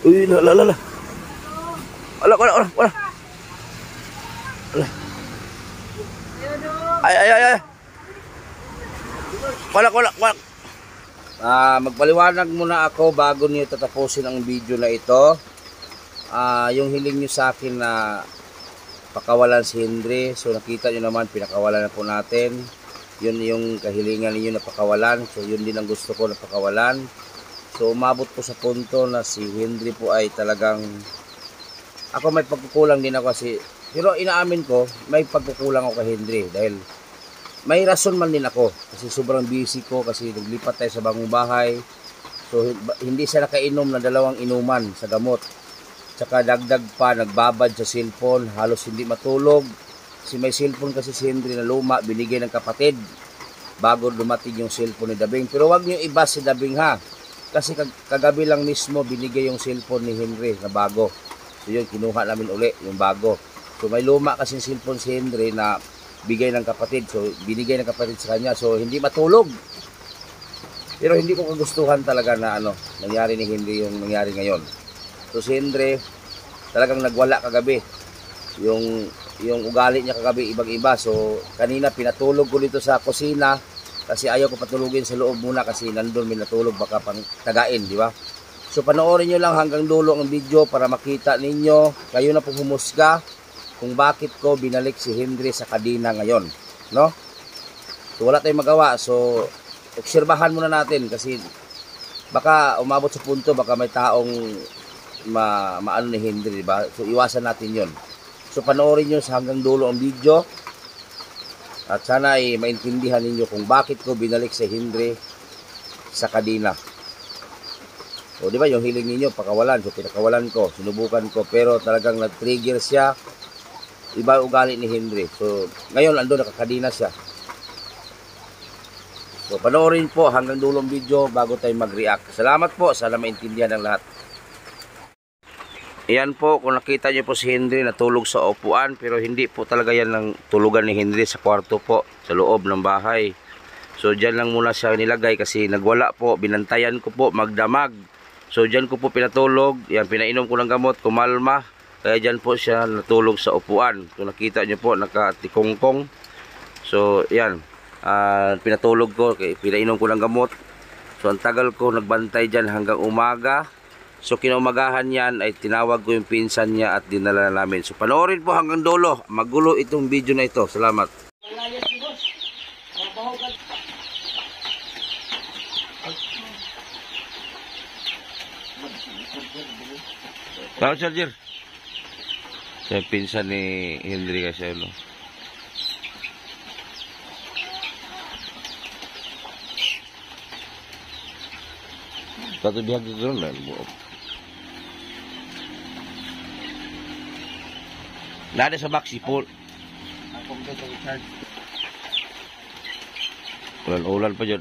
Uy, la. Wala. Ay. Wala. Magpaliwanag muna ako bago niyo tatapusin ang video na ito. Yung hiling niyo sa akin na pakawalan si Henry. So nakita niyo naman, pinakawalan na po natin. Yun yung kahilingan niyo na pakawalan. So yun din ang gusto ko na pakawalan. So umabot po sa punto na si Henry po ay talagang, ako may pagkukulang din ako kasi, pero inaamin ko may pagkukulang ako kay Henry dahil may rason man din ako kasi sobrang busy ko kasi naglipat tayo sa bagong bahay. So hindi siya nakainom na 2 inuman sa gamot. Tsaka dagdag pa, nagbabad sa cellphone, halos hindi matulog. Kasi may cellphone kasi si Henry na luma, binigay ng kapatid bago dumating yung cellphone ni Dabing. Pero wag niyo iba si Dabing ha. Kasi kagabi lang mismo binigay yung cellphone ni Henry na bago. So yun, kinuha namin uli yung bago. So may luma kasi cellphone si Henry na bigay ng kapatid. So binigay ng kapatid sa kanya. So hindi matulog. Pero hindi ko kagustuhan talaga na nangyari ni Henry yung nangyari ngayon. So si Henry talagang nagwala kagabi. Yung ugali niya kagabi ibang-iba. So kanina pinatulog ko dito sa kusina. Kasi ayaw ko patulugin sa loob muna kasi nandun may natulog baka pang tagain, di ba? So panoorin nyo lang hanggang dulo ang video para makita ninyo, kayo na po humusga kung bakit ko binalik si Henry sa kadina ngayon, no? So wala tayong magawa, so obserbahan muna natin kasi baka umabot sa punto, baka may taong maano ni Henry, di ba? So iwasan natin yon. So panoorin nyo sa hanggang dulo ang video. At sana ay maintindihan ninyo kung bakit ko binalik si Henry sa kadina. O di ba yung hiling ninyo pakawalan, so pinakawalan ko, sinubukan ko pero talagang nag-trigger siya. Iba ugali ni Henry. So ngayon andun nakakadina siya. So panoorin po hanggang dulong video bago tayo mag-react. Salamat po, sana maintindihan ng lahat. Ayan po, kung nakita nyo po si Henry natulog sa upuan, pero hindi po talaga yan ng tulugan ni Henry sa kwarto po, sa loob ng bahay. So dyan lang muna siya nilagay kasi nagwala po, binantayan ko po magdamag. So dyan ko po pinatulog, yan, pinainom ko ng gamot, kumalma, kaya dyan po siya natulog sa upuan. Kung nakita nyo po, nakatikongkong. So yan, pinatulog ko, pinainom ko ng gamot. So ang tagal ko nagbantay dyan hanggang umaga. So kinaumagahan yan ay tinawag ko yung pinsan niya at dinala na namin. So panoorin po hanggang dulo. Magulo itong video na ito. Salamat. Tao charger. Sa pinsan ni Henry kasi ano. Satu bihag dito lang buo. Nada sa box ipol. Ulan pa dyan.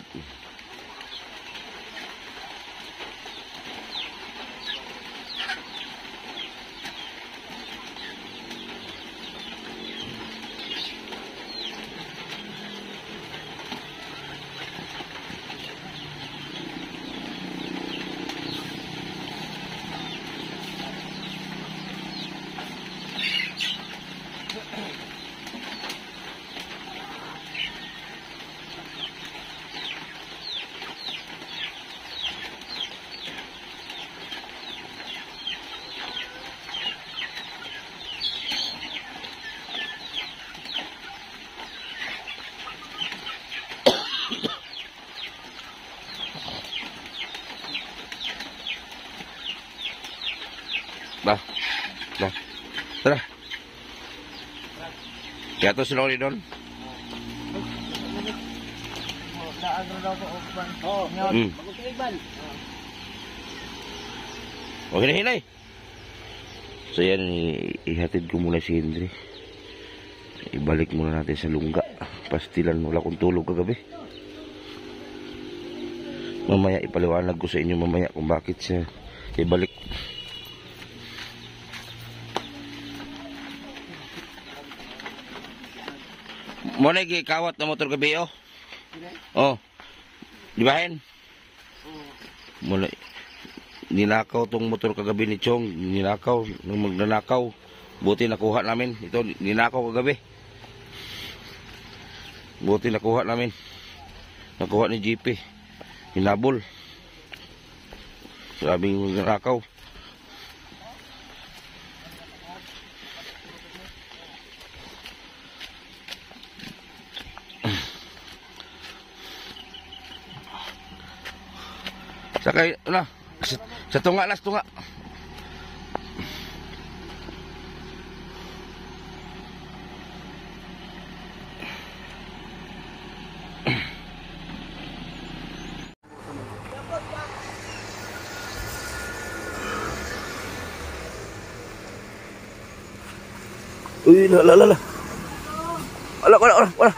Nah, tara. Kaya to sila ulit doon. Okay na hinay. So yan, ihatid ko muna si Henry. Ibalik muna natin sa lungga. Pastilan, wala kong tulog kagabi. Mamaya ipaliwanag ko sa inyo mamaya kung bakit siya ibalik. Mo na kawat na motor gabi oh. Oh. Di ba hen? Mo na ninakaw tong motor kagabi ni Chong. Ninakaw, nung magnanakaw. Buti nakuha namin. Ito, ninakaw kagabi. Buti nakuha namin. Nakuha ni GP. Hinabol. Sabing magnanakaw. Sakay, na. Sa tunga, las tunga. Uy, la. Wala. Ay. Wala.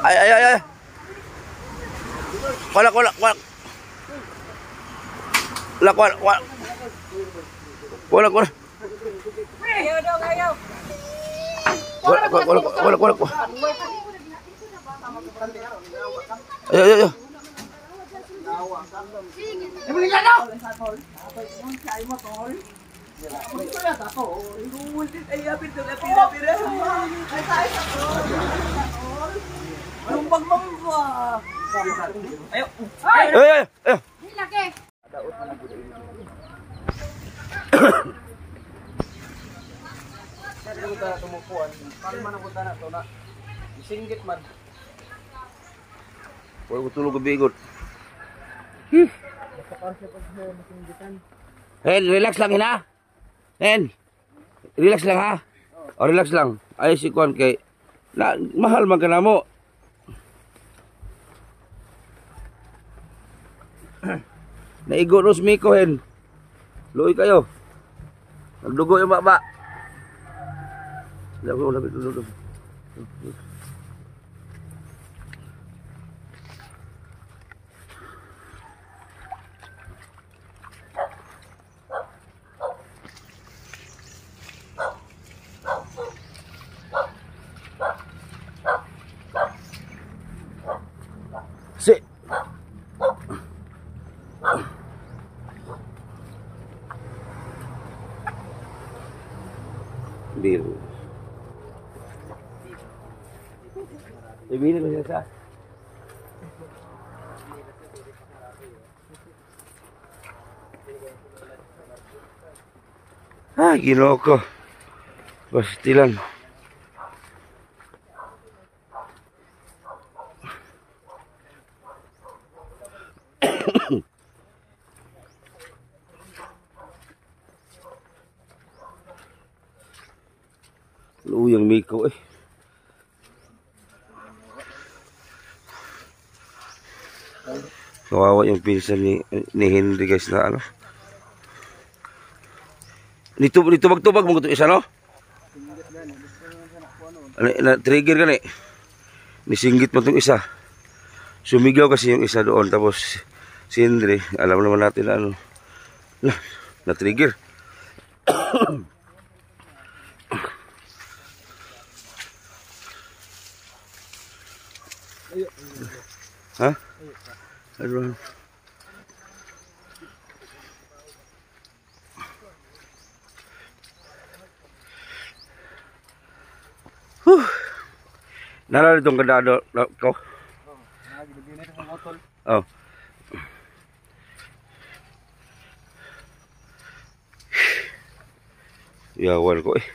Ayo. Ayo. Singgit man. Wala ko tulog gabi ikot. Hen, relax lang ha. Hen, relax lang ha. O, relax lang. Ay, si Kwan kay... mahal man ka na mo. Naigo nos Miko, Hen. Luoy kayo. Nagdugo yung baba. Lapit. Si. Biru. Biru ko siya. Ginoko. Basti lang. Luyang Miko eh. Kawawa yung pinsan ni Henry guys na ano. Dito tubag mo ito isa no? Na-trigger ka na eh. Nisinggit mo itong isa. Sumigaw kasi yung isa doon. Tapos si Henry, alam naman natin na ano. Na-trigger. Ha? Aduh. Nala itong kadado ko. Oh. Yawan ko eh.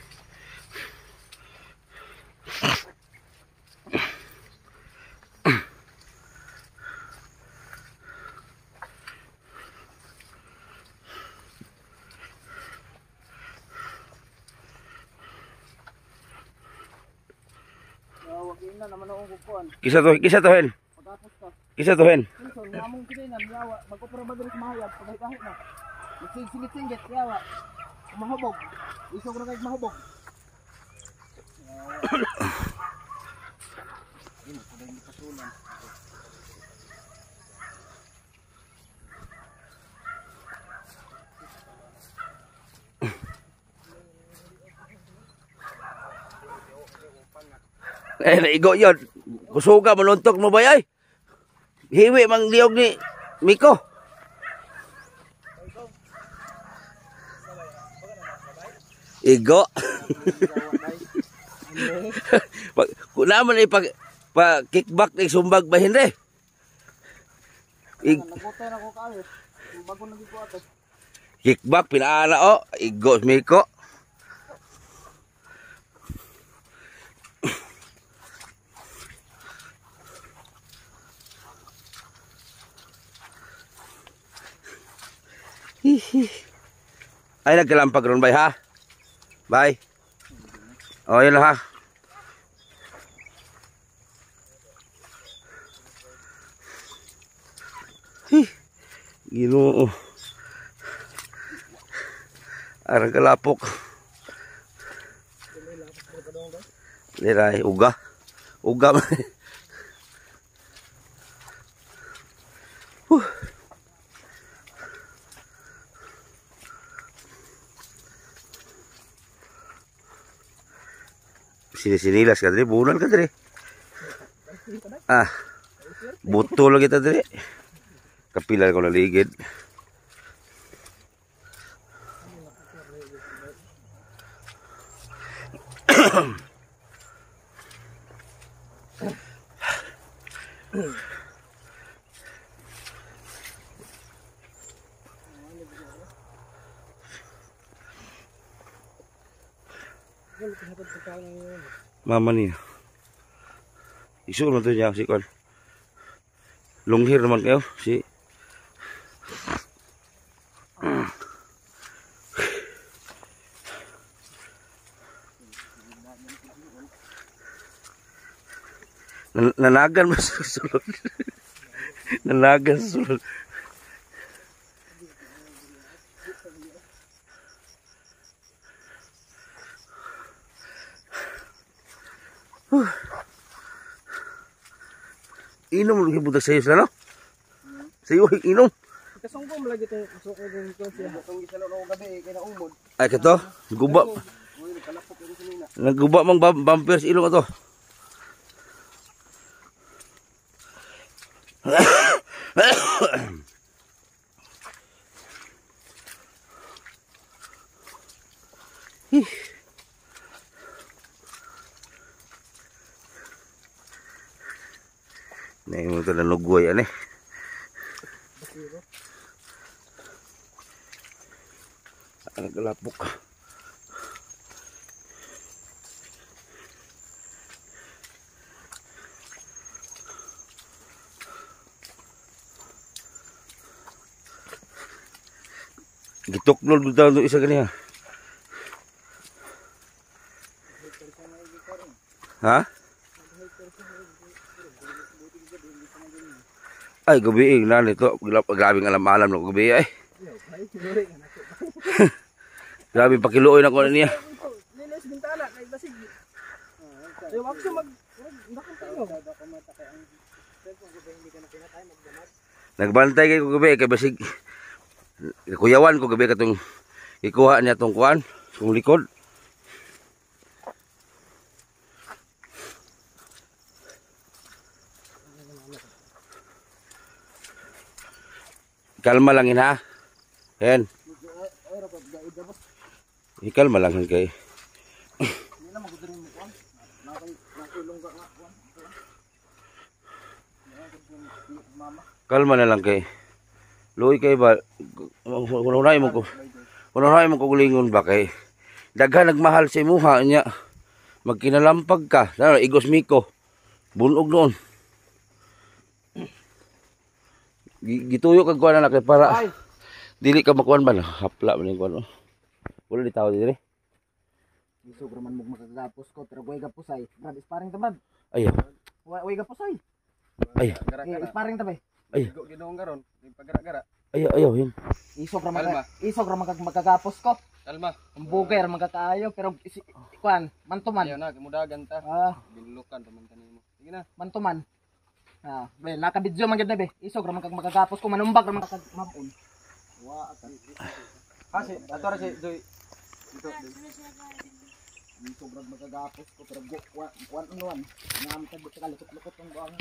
Kisa to hen. Kisa to hen. Namong kini na yawa, magopera ba diri mahayag pagay kahit na. Singit yawa. Mahubog. Isog ra kay mahubog. Ini kuday ni pasulan. Naigo yun. Kusuga, maluntok mo ba ay? hiwi mang liog ni Miko. Igo. Kung naman ay pa kickback ni sumbag ba hindi? Nagutay na ko kayo. Bago nagiko ato. Kickback pinaana o. Igo Miko. Ay nagkalampag ron bay ha. Bye. Oh yun lang ha. Ginoo. Arang kalapok. Liray uga. Uga man. Sinilas ka diri, bulan ka diri. Ah. Buto lagi ta diri. Kapilan ko naligid. Mama niya. Isu naman ito niya si Kon. Lunghir naman kayo si nanagan mas sulod. Nanagan sa sulod. Inom lagi budak sayo sila no? Sayo inom. Kasungko mo lagi ito. Suko din ko siya. Itong gisalo na gabi kaya naumod. Ay kato, guba. Nagguba mang bumper sa ilong ito. Nih mo ito na lugway ani. Ang galapok. Gituklol bitaw do isa kaniya. Ha? Ay, gabi na nito. Grabing alam-alam na gabi ay. Grabe pakiluoy na ko na niya. Linis bintana kay basig. Yung ako mag nagbantay kay ko gabi kay basig kuyawan ko gabi katong ikuha niya tong kuan, tong likod. Kalma lang ha. Hen. Kalma lang kay. Kalma na lang kay. Luoy kay ba unay mo ko. Unay mo ko gulingon ba kay. Daghan nagmahal sa imuha niya. Magkinalampag ka. Ano igos Miko. Bunog noon. Gituyo kag kuan na kay para dili ka makuan ba hapla man yung kuan. Wala di tao diri. Isog raman mo makagapos ko pero way gapusay. Brad sparring ta brad. Ayo. Way gapusay. Ayo. Sparring ta ba? Ayo. Ginoong garon, pagara-gara. Ayo yun. Isog raman magagapos ko. Kalma. Ang buger magkakaayo pero kuan mantuman. Ayaw na kimudagan ta. Binlukan paman kanimo. Sige na. Mantuman. Be, naka-video man gid na be. Isog raman magagapos ko manumbag raman mabon. Wa ata. Si ato ra si Joy. Dito. Isog raman magagapos ko pero kuan unuan. Ngam ta sa kalukot-lukot ng buang.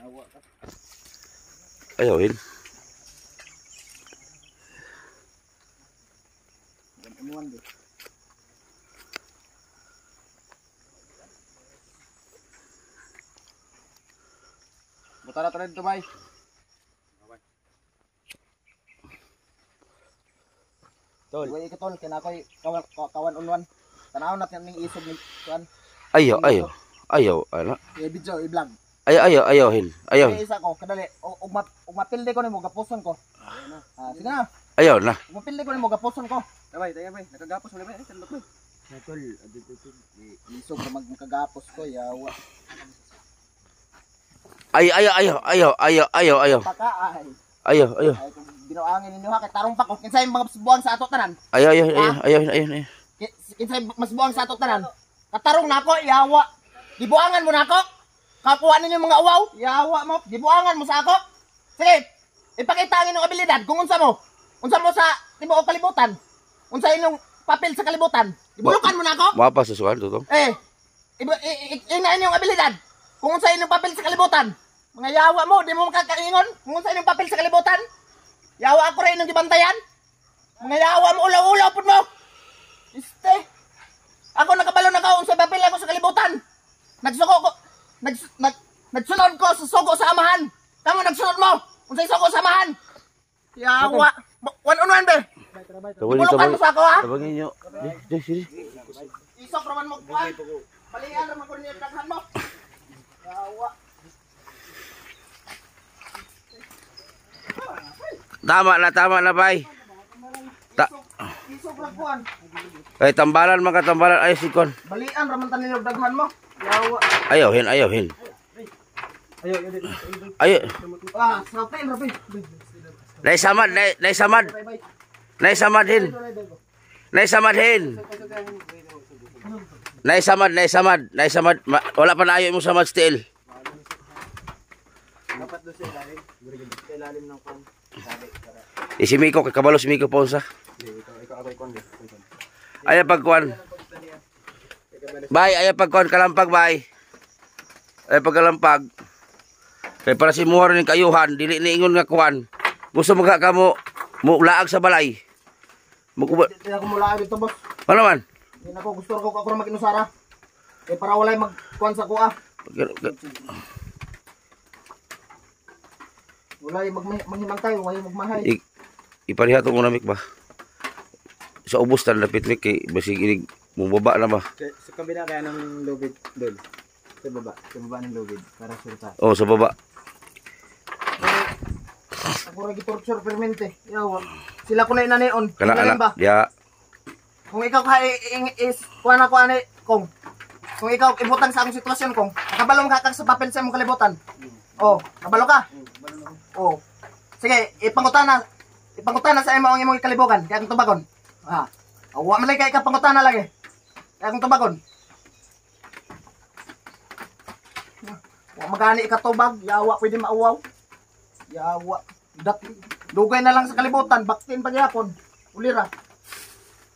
Yawa ka. Ayawin. Anuan di. Butara tayo dito, bay. Tol. Iway ikatol, kinakoy kawan unwan. Tanaw natin ning isog ni kuan. Ayaw. Ano? I-video, i-vlog. Ayawin. Ayaw. Isa ko, kadali. Umapilde ko nimo gapuson ko. Sige na. Ayaw na. Umapilde ko nimo gapuson ko. Dabay, bay. Nakagapos mo bay. Ay, tandok bay. Tol, isog na magkagapos ko, yawa. Ayaw. Pakaay. Ayaw. Ay, kung binuangin ninyo ha, kay tarong pa ko. Kinsay mga buwang sa ato tanan. Ayaw. Kinsay mas buwang sa ato tanan. Katarong na ako, yawa. Dibuangan mo na ako. Kakuha ninyo mga uwaw. Yawa mo. Dibuangan mo sa ako. Sige, ipakita ang inyong abilidad. Kung unsa mo sa tibuok kalibutan. Unsa inyong papel sa kalibutan. Ibulukan mo na ako. Mapa susukan tutong. Ina inyong abilidad. Kung unsa inyong papel sa kalibutan. Mga yawa mo, di mo makakaingon. Kung unsa inyong papel sa kalibutan. Yawa ako rin inyong gibantayan. Mga yawa mo, ulaw-ulaw po mo. Ako nakabalo na ka, unsa papel ako sa kalibutan. Nagsunod ko sa sugo sa amahan. Tama nagsunod mo. Unsay sugo sa amahan. Yawa. One-on-one be. Ibulukan mo sa ako ha. Tabangin nyo. Sige. Isok raman mo kuhan. Balian raman ko niya daghan mo. Yawa. Tama na bay. Isok ra kuhan. Ay tambalan ay sikon. Balian raman tan niya daghan mo. Yawa. Ayawin. Ayaw. Sapin rabi. Naisamad hin. Wala pa na ayaw mo samad still. Dapat do sa ilalim ng pan. Si Miko, kabalo si Miko po sa. Ikaw abay kon. Ayaw pagkuan. Bay, ayaw pagkuan kalampag bay. Ayaw pagkalampag. Kaya para si Muhar ng kayuhan, dili ni ingon nga kuan. Gusto mo ka mo laag sa balay. Hindi ako mula dito boss. Ano man? Hindi ako gusto ko na makinusara. Para walay magkuan sa kuha. Walay maghimantay, walay magmahay. Iparihato mo namik ba? Sa ubos tan lapit mik kay basig inig mubaba na ba? Sa kabila kaya ng lubid doon. Sa baba ng lubid para sulta. Oh, sa baba. Ako ra gitorture permente. Yawa. Sila ko na inaneon. Kana ba? Ya. Kung ikaw ka is kuan ako ani kung ikaw ibutang sa akong sitwasyon kung nakabalo ka sa papel sa imong kalibutan. Oh, kabalo ka? Oh. Sige, ipangutana sa imong kalibugan kaya akong tubagon. Awa man kay ka pangutana lagi. Kaya akong tubagon. Wa magani ikatubag, yawa pwede mauwaw. Yawa. Dugay na lang sa kalibutan, baktin pa gyapon. Ulira.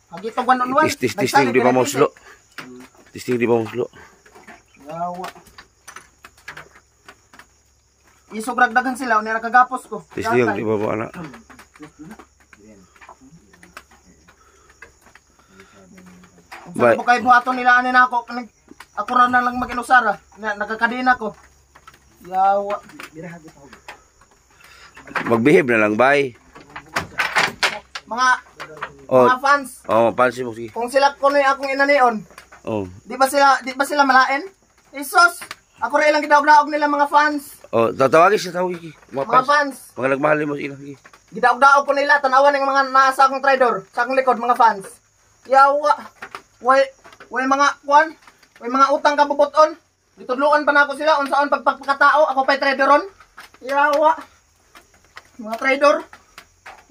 Hagi to one-on-one. Testing di ba muslo? Testing di ba muslo? Yawa. Isobrag dagan sila unya nakagapos ko. Testing di ba mo ana? Sa bukay buhaton nila ani nako ako ra na lang mag-inusara. Nakakadina ko. Yawa. Magbehave na lang bay. Mga fans. Oh, pansin mo sige. Kung sila ko na akong inanion. Oh. Di ba sila malain? Isos. Ako rin lang gidaog-daog nila mga fans. Oh, tawagin siya tawagin. Mga fans. Mga nagmahal mo sila sige. Gidaog-daog ko nila tanawan ng mga nasa akong trader sa akong likod mga fans. Yawa. Way mga kwan. Way mga utang kabubuton. Ditudluan pa na ako sila unsaon pagpagkatao ako pa'y traderon. Yawa. Mga trader.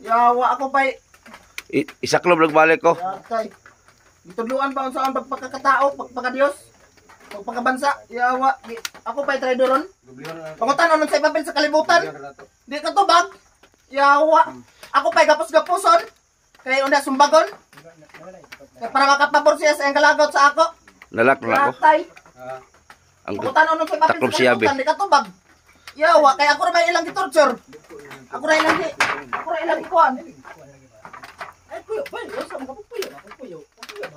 Yawa ako pa'y Isaklob nagbalik ko. yatay. Ditudluan pa unsaon pagpagkatao, pagpagadios, pagpagabansa. Yawa. Ako pa'y traderon. Pangutan ano sa papel sa kalibutan. Di ka tubag. Yawa. Ako pa'y gapos-gapuson. Kaya unda sumbagon. Kaya para makapabor siya sa iyang kalagot sa ako. Nalak na ako. Yatay. Ang Pangutan ano sa papel taklob sa siya, kalibutan. Di ka tubag. Yawa, kaya ako na may ilang gitorture. Ako na ilang ikuan. Ay, puyo, sa mga puyo.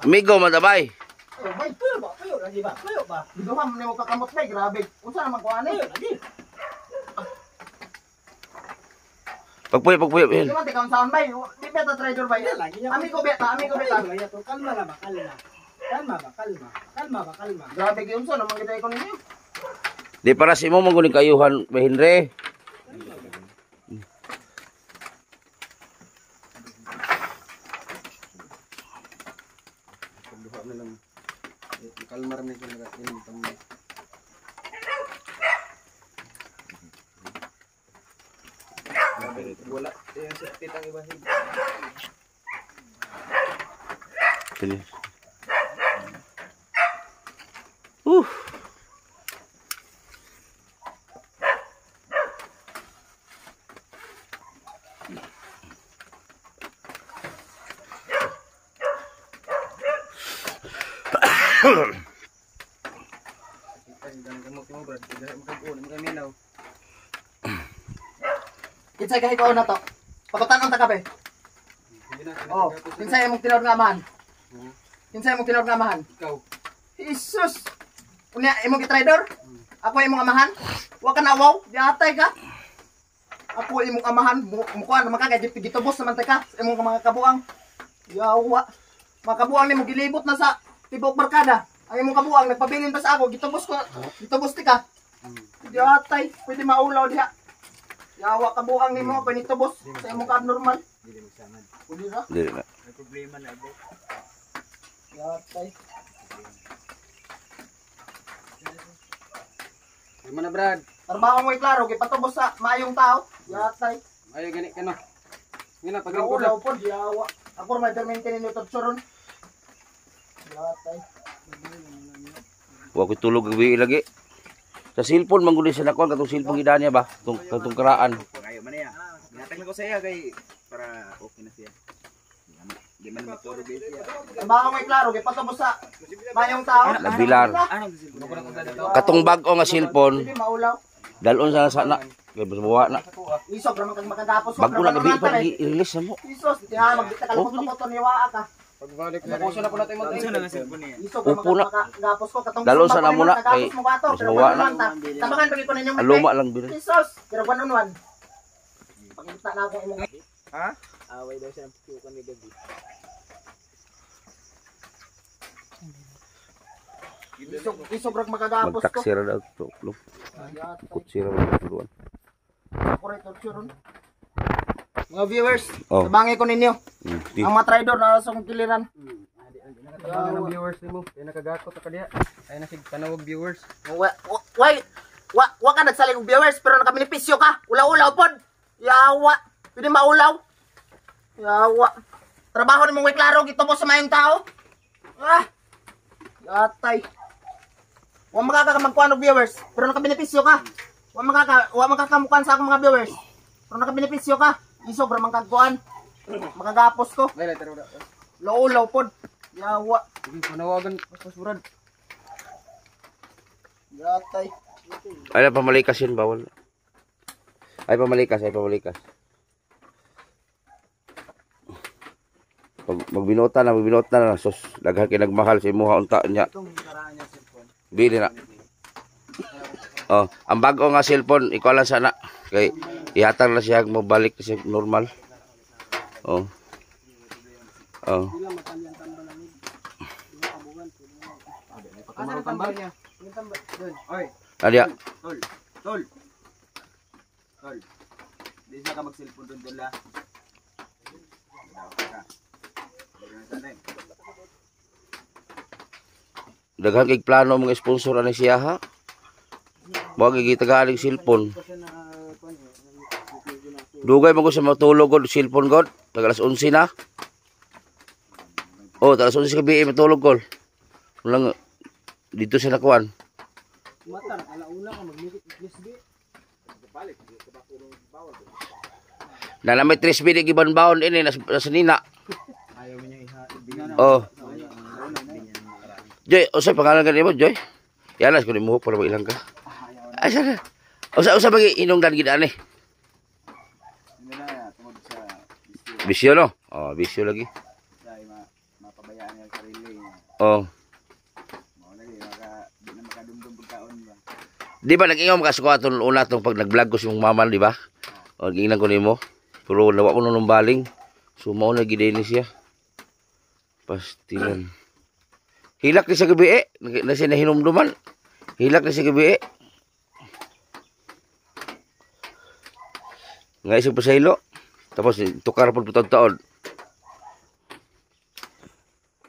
Amigo, matabay. May puyo ba? Puyo lagi ba? Puyo ba? Duham ni mo kakamot bay, grabe. Unsa naman kuan ni? Pagpuyo. Di man tikaw sound bay. Di beta trader bay. Amigo beta. Kalma. Grabe gyud unsa naman gid ko ninyo. Di para si mo mangguning kayuhan, Henry. Duha na lang. Kalmar na ko nagatin tamo. Wala. Yan sa titang ibahin. Sini. Kinsay kahi ko na to. Pakutan ta kape. Oh, kinsay imong tinawag nga amahan? Kinsay imong tinawag nga amahan? Ikaw. Jesus. Unya imong gitrader? Ako imong amahan? Wa ka nawaw, di atay ka. Ako imong amahan, mukuan naman ka kay gitubos naman ka sa imong mga kabuang. Yawa. Mga kabuang nimo gilibot na sa tibok barkada. Ang imong kabuang nagpabilin pa sa ako, gitubos ti ka. Di atay, pwede maulaw diha. Yawa kabuang nimo pa nitubos sa imong ka-abnormal. Dili magsamad. Pwede ra. Dili na. May problema na ito. Yatay. Ay mo na Brad. Trabaho mo klaro, gipatubos sa maayong tao. Yatay. Ayo gani ka no. Ngina pag ko na. Naulaw po, yawa. Ako may permente ninyo torturon. Yatay. Wa ko tulog gabi lagi. Sa cellphone mangguli sa nakuan katong cellphone gida niya ba? Katong karaan. Kayo man ya. Ginatag ko sa iya kay para okay na siya. Di man matulog siya. Trabaho mo klaro, gipatubos sa maayong tao. Nagbilar. Ano gusto ko na ko dito. Katong bag-o nga cellphone, Hindi maulaw. dalon sa sana. Kay buwa na. Isog naman kag makagapos. Bag-o na gabi pa i-release na mo. Isos, tiha magdita ka luto ni waa ka. Pagbalik na ko na natin mo. Ano na cellphone niya? Isog Upo na. makagapos ko katong Dalon sa namo na kay mo bato. mas Pero mawa wala na. man ta. Tabangan pagi ko ninyo Ang luma lang bili. Isos, pero wanunwan. Pagkita na ako imong Ha? Away daw siya ng pukan ni gabi. isog rag makagapos ko. Magtaksira daw to. Kutsira ba tuluan. Ako rin torturon. Mga viewers, Oh. tabangi ko ninyo. Di. Ang mga trader na sa kong kiliran. Nakatabangan ng viewers nimo. Kaya nakagakot ka diha. Ay nasig panawag viewers. Wa ka nagsaling og viewers pero nakabinipisyo ka. Ulaw-ulaw pod. Yawa. Pwede maulaw. Yawa. Trabaho ni mong klaro gitubos sa mayong tao. Ah. Yatay. Wa magkakamagkuan og viewers pero nakabinipisyo ka. Wa makakamukuan sa akong mga viewers. Pero nakabinipisyo ka. Isog ra man kagkuan. Makagapos ko. May letter wala. Ulaw-ulaw pod. Yawa. Sige panawagan pas Brad. Yatay. Ay pamalikas yun bawal. Ay pamalikas. Pag magbinota na sus daghan kay nagmahal sa imuha unta niya. Bili na. Oh, ang bago nga cellphone ikaw lang sana kay ihatag na siya mo balik sa normal. Oh. Oh. Asa ang tambal niya? Yung tambal. Doon. Oy, Adia. tol. Tol. Di siya ka mag-cellphone doon la. Daghan kay plano mga sponsor ani siya ha. Mo gigitagaan og cellphone. Dugay man ko sa matulog god cellphone god. Tag alas 11 na. Oh, alas 11 gabi matulog ko. Lang dito sa nakuan. Mata, alauna ka mag-music di. Na may 3 bidi gibanbaon ini nasa nina. Ayaw mo niya Oh. Joy, o sa pangalan ka mo, Joy? Yanas ko ni mo para ilang ka. Ay sana. Usa bagi inungdan gid ani. Hindi na tungod sa bisyo. Bisyo no? Oh, bisyo lagi. Dahil mapabayaan niya ang sarili niya. Oh. Mao lagi di na makadumdum pagkaon ba. Di ba nag-ingaw ka sa aton una tong pag nag-vlog ko si mong mama, di ba? O giingnan ko nimo. Pero nawa ko nung baling. So mao na gid ni siya. Pastilan. Hilak ni sa gabi eh. Na siya nahinumduman. Hilak ni sa gabi eh. Nga isang pasaylo. Tapos tukar po taon.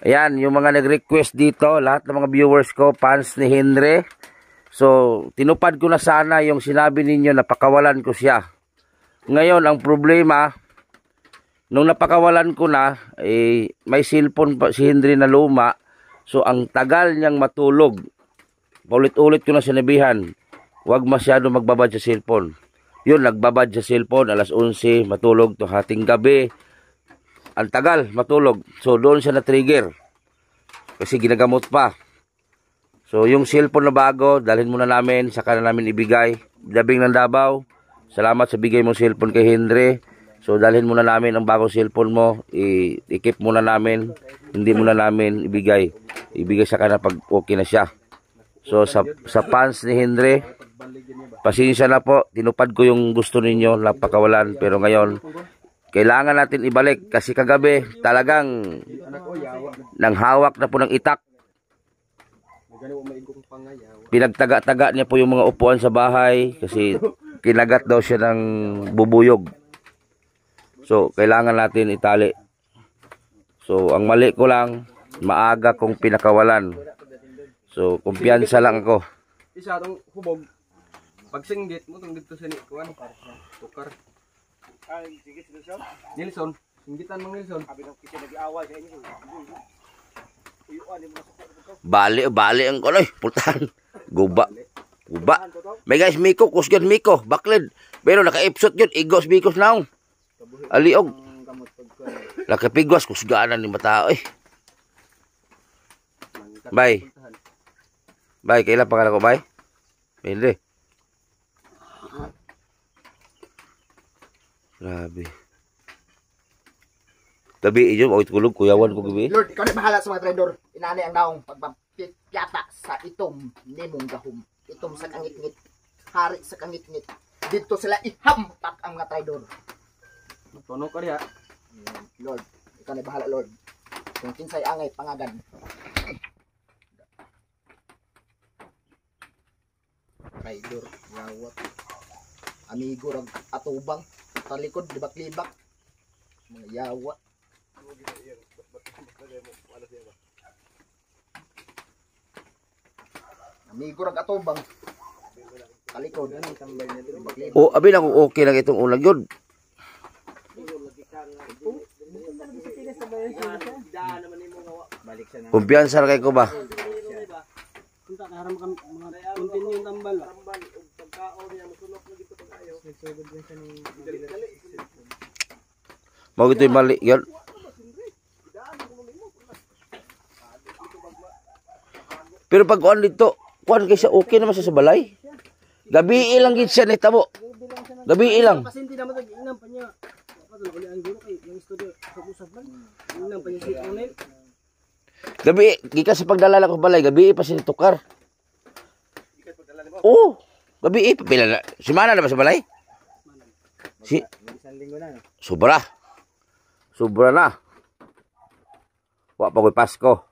Ayan, yung mga nag-request dito, lahat ng mga viewers ko, fans ni Henry. So, tinupad ko na sana yung sinabi ninyo na pakawalan ko siya. Ngayon, ang problema, nung napakawalan ko na, may cellphone pa si Henry na luma. So, ang tagal niyang matulog. Paulit-ulit ko na sinabihan, huwag masyado magbabad sa cellphone. Yun, nagbabad sa cellphone, alas 11, matulog to hating gabi. Ang tagal, matulog. So, doon siya na-trigger. Kasi ginagamot pa. So, yung cellphone na bago, dalhin muna namin, saka na namin ibigay. Dabing ng Davao. Salamat sa bigay mong cellphone kay Henry. So, dalhin muna namin ang bagong cellphone mo. I-keep muna namin. Hindi muna namin ibigay. Ibigay saka na pag okay na siya. So, sa fans ni Henry, pasensya na po. Tinupad ko yung gusto ninyo, napakawalan. Pero ngayon, kailangan natin ibalik kasi kagabi talagang nang hawak na po ng itak. Pinagtaga-taga niya po yung mga upuan sa bahay kasi kinagat daw siya ng bubuyog. So, kailangan natin itali. So, ang mali ko lang, maaga kong pinakawalan. So, kumpiyansa lang ako. Isa itong hubog. Pag singgit mo, itong dito sa nikuan. Tukar. Sige, Nelson. Nilson. Singgitan mo Nilson. Sabi ng kasi nag-aaway sa inyo. Bali ang kunoy, pultahan. Guba. May guys, Miko, kusgan Miko, baklid. Pero naka-ipsot yun, igos Mikos naong. Aliog. Nakapigwas, kusganan ni matao eh. Bye. Bye, kailan pangalan ko, bye? Hindi. Grabe. Gabi yun, tulog, kuyawan ko gabi. Lord, ikaw na bahala sa mga traidor. Inani ang daong pagpapyata sa itom ni mong gahom. Itom sa kangit-ngit. Hari sa kangit-ngit. Dito sila ihampak ang mga traidor. Tono ka diha. Lord, ikaw na bahala, Lord. Kung kinsay angay, pangagan. Traidor, yawat. Amigo, rag atubang. Talikod, libak-libak. Mga yawa. Amigo, rag atubang. Talikod. Libak-libak. O, abi lang kung okay lang itong ulag yun. Kumpiyansa na kayo ko ba? Punta ka haram mga continue yung tambal. Mau ito yung mali yun. Pero pag kuhan dito, kuhan kayo siya okay naman siya sa balay. Gabi ilang gid siya nitabo. Gabi ilang. Pasinti naman tag inam pa niya. Patulog uli ang guro kay yung studio sa usap man. Inam pa niya si Onel. Gabi, gikas sa pagdalala ko sa balay, gabi pa siya tukar. Oo, gabi pila na. Si Mana na ba sa balay? Si Isang linggo na. Sobra. Sobra na. Wa pa ko'y Pasko.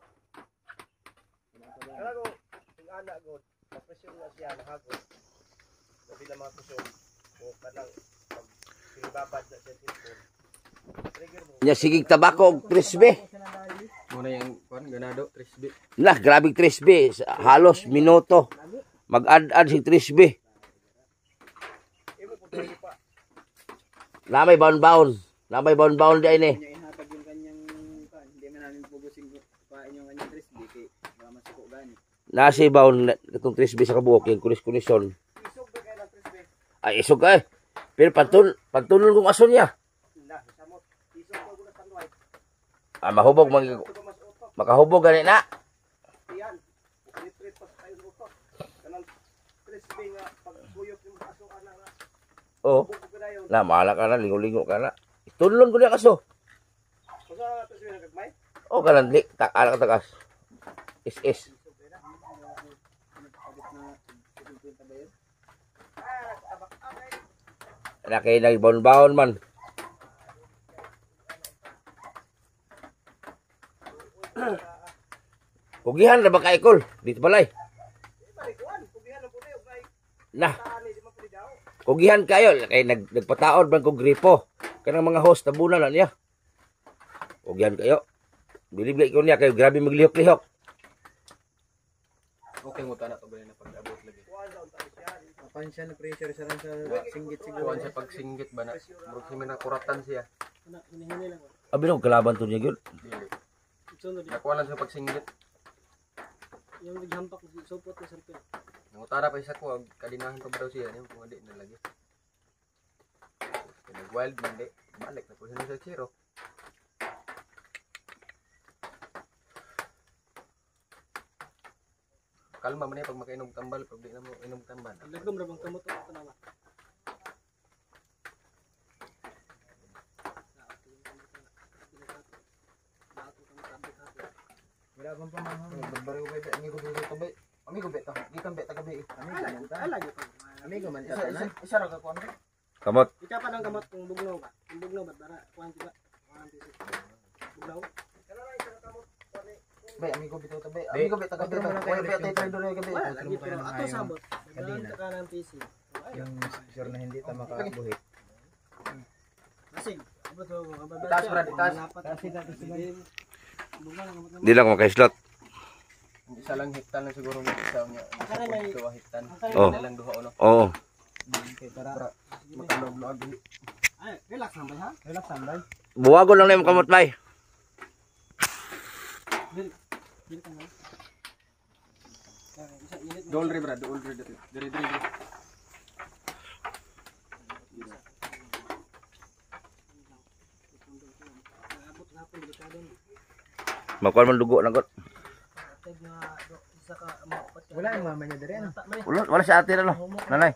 Nya sigig tabako og 3B. Muna yung ganado 3B. Lah, grabing 3B. Halos minuto. Mag-add-add si 3B. Namay baon-baon. Namay baon-baon di ini. Ihatag yung kanyang hindi man namin pugusin pain yung kanyang 3B kay masuko gani. Nasi baon itong 3B sa kabuok yung kunis-kunison. Isog ba kay na 3B? Ay, isog ka eh. Pero pantulon kong aso niya. Samot. Isog ko guna tanway. Mahubog, makahubog gani na. Yan. Retreat pa sa kayo utok. Kanang 3B nga pagkuyok yung aso Oh. Na, mahala ka na, lingo-lingo ka na. Tunlon ko niya kaso. Oh, kanan, ala ka takas. Is. Na kayo nag-baon-baon man. Pugihan na ba ka Ikol? Dito balay. Nah. Pugihan kayo. Kaya nagpataod man kong gripo. Kanang mga host, tabunan na niya. Pugihan kayo. Bilibli ko niya kayo. Grabe maglihok-lihok. Okay mo ta na to ba na pag-abot lagi. Kapan siya na pressure sa rin sa singgit siguro. Kuan sa pagsinggit ba na. Murag si kuratan siya. Ana, hinihinay lang. Abi na kalaban to niya yun. Dili. Sunod. Nakuha lang sa pagsinggit. Yung naghampak, supot na sarpil. Nangutara pa isa ko, kadinahan pa ba daw siya. Yung kung hindi na lagi. Nag-wild man di. Balik na po siya sa zero. Kalma man pag makainom tambal, pag di na mo inom tambal. Lagom ra bang kamot o tanawa. Wala bang pamahang. Barbaro ko ba? Amigo dito to ba? Amigo beta. Di kan beta gabi. Amigo man ta. Lagi pa. Amigo man ta na. Isa ra ka kuan. Kamot. Ika pa ng kamot kung bugnaw ba? Kung bugnaw ba para kuan ba? Kuan piso. Bugnaw. Bay, amigo bitaw ta bay. Amigo beta gabi. Wala beta tayo doon gabi. Wala lagi pero ato sabot. Kanina ka ng PC. Yung sure na hindi ta makabuhit. Asig. Abot ho, abot. Itaas, Brad, itaas. Di lang makaislot. Isa lang hektan lang siguro mo isa niya. Akala may- Duha hektan. Oh. Isa lang duha uno. Oo. Para Makanog na agi. Ay, relax lang ba ha? relax lang bay. Buwagon lang na yung kamot bay. Dili ka na. Isa init mo. Dolre brad, dolre diri. Diri. Abot na hapon delikado. Makuha man dugo na got. Tag nga isa ka mapat ka. Wala yung mama niya diri ano. Wala si ate na no. Nanay.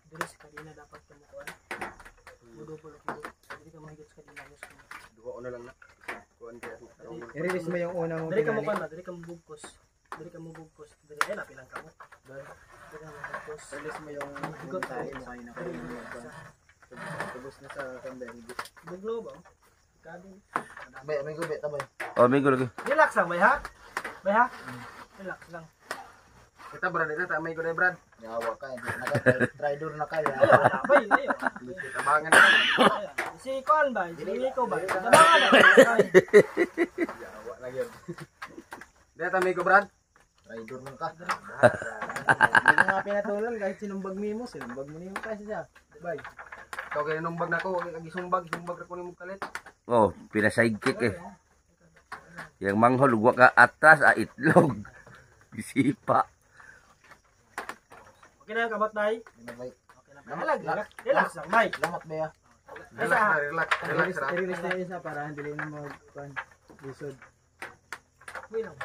Dili sa kanina dapat ka mukuan. Mudo po lang kilo. Dili ka mahigit sa kanina mas. Duha uno lang na. Kuan kaya. I-release mo yung una mo Dili ka pinali. mukuan, dili ka mubugkos. Dili ka mubugkos. Dili ay napilang ka mo. Dili ka mubugkos. Release mo yung Higot tayo tayo. mo kayo na kayo. Tubos na sa kandel. Bugnaw ba? Kadi. Bay, amigo beta bay. Oh, amigo lagi. Relax lang, bay ha? Bay ha? Relax lang. Kita brad, kita may ko na brad. Yawa ka, hindi naka-tridor na kayo. Wala, bay, ayo. Tabangan na. Si Kon ba? Si Nico ba? Tabangan na. Yawa na gyud. Dito may ko brad. Tridor man ka. Hindi mo nga pinatulan kahit sinumbag mo, sinumbag mo niyo kasi siya. Bay. Ikaw kaya numbag na ko, kaya gisumbag ra ko nimo kalit. Oh, pina-sidekick eh. Yang manghol, huwag ka atas, itlog. Bisipa. Okay na yung kabat, bay? Bay. Okay na. Relax lang, bay. Lamat ba ya? Relax na, relax ra. I-release na isa para hindi na mag-pan. Lisod. Uy lang.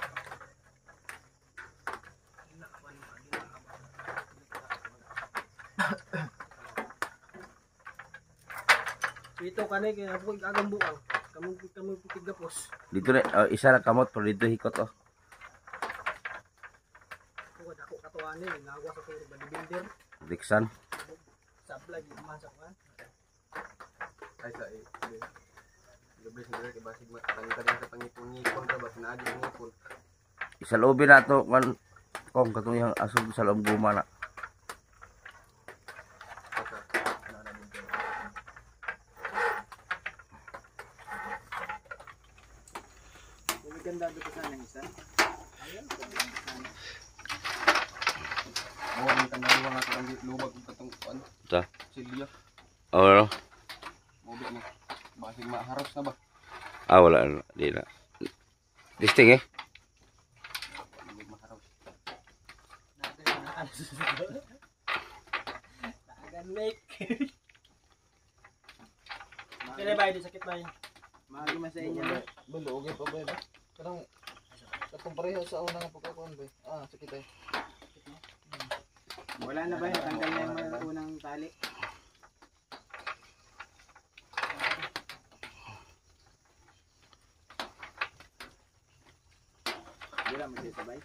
Ito kanay kaya ako agang buang. Kamu tigapos. Dito na, isa na kamot, pero dito hikot oh. Ako dako katuan ni nagawa sa turo bodybuilder. Dixon. Sablay di masak kan. Ay sa gabi sa kay basig matangin sa pangipon-ngipon ra ba sinaagi ng ngipon. Isa loob na to, kung katong yung asog sa loob gumana. Ganda dito sana isa. Mo ang tanawa nga karang lubag ug katong kuan. Ta. Silya. Oh, no? Mo na. Basig maharap na ba? Ah, wala na. Di na. Disting eh. Hindi maharap. Agan make. Kaya bay, di sakit bay. Maagi man sa inyo. Bulo, okay pa ba? Kanang katong pareho sa una nga pagkakuan ba? Sakit ay. Wala na ba? Natanggal na yung mga unang tali. Wala mo siya sabay.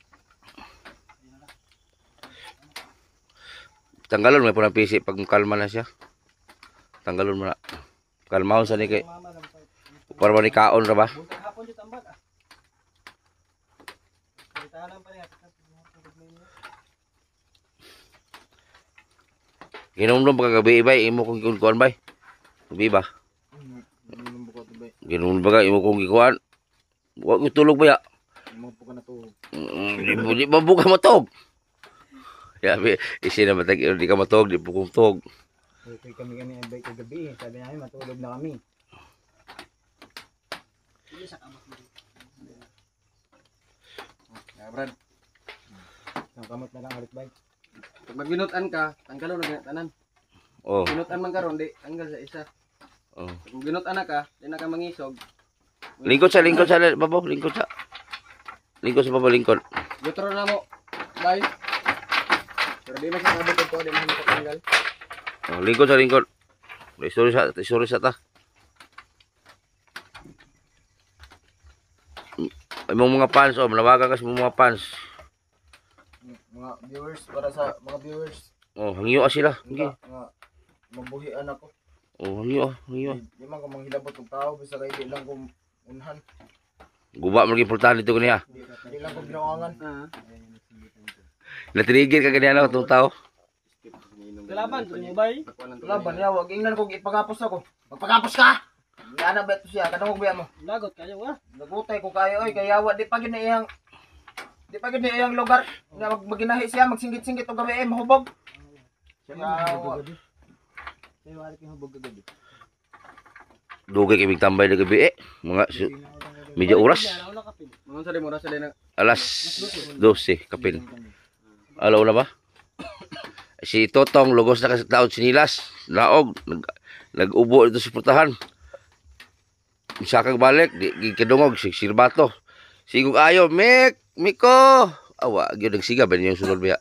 Tanggalon may punang pisi pag kalma na siya. Tanggalon mo na. Kalmahon sa ni kay. Para ba ni kaon ra ba? Buntag hapon di tambak ah. Tahanan pa niya. Ginomdom pagkagabi bay imo kung kuan bay. Gabi ba? Ano buko to ba? Ginomdom baga imo kung gikuan. Wa ko tulog ba ya? Mo po ka na to. Di ba buka matog? Yabi, isi na matag di ka matog, di pukong tog. Okay kami ang bike kagabi. Sabi namin matulog na kami. Brad, Ang kamot na lang ulit bike. pag magbinutan ka, tanggalon na tanan. Oh. Binutan man karon di tanggal sa isa. Oh. Kung binutan na ka, di na ka mangisog. Lingkod sa babaw, lingkod sa babaw, lingkod. Jutro na mo. Bye. Pero di man sa kabot ko, di man sa tanggal. Oh, lingkod. Sorry sa ta. Imong mga fans, malawagan ka sa mga fans. Mga viewers para sa mga viewers. Oh, hangyo sila. Sige. Nga mabuhian ako. Oh, hangyo. Di man ko manghilabot og tao bisa kay di lang ko unhan. Guba mo importante dito kaniya. Di lang ko binawangan. Natrigger ka ganyan ako itong tao. Kalaban, tuloy mo bay. Laban ya, wag ingnan ko ipagapos ako. Magpagapos ka. Ana ba to siya? Kadong mo. Lagot kayo ah. Nagutay ko kayo oy kay yawa di pa gid na iyang lugar. Nga maginahi siya magsinggit-singgit og gabi mahubog. Yawa. Kay wala kay hubog gabi. Dugay kay tambay na gabi Mga media oras. Mga sa di mo sa di na Alas 12 kapin. Alaw na ba? Si Totong lugos na kasi taon sinilas. Laog. Nag-ubo dito sa putahan. Sakag balik. Di kadungog. Sirbato. Sigog ayo. Miko. Awa. Gyud nagsiga ba niyo sunod ba?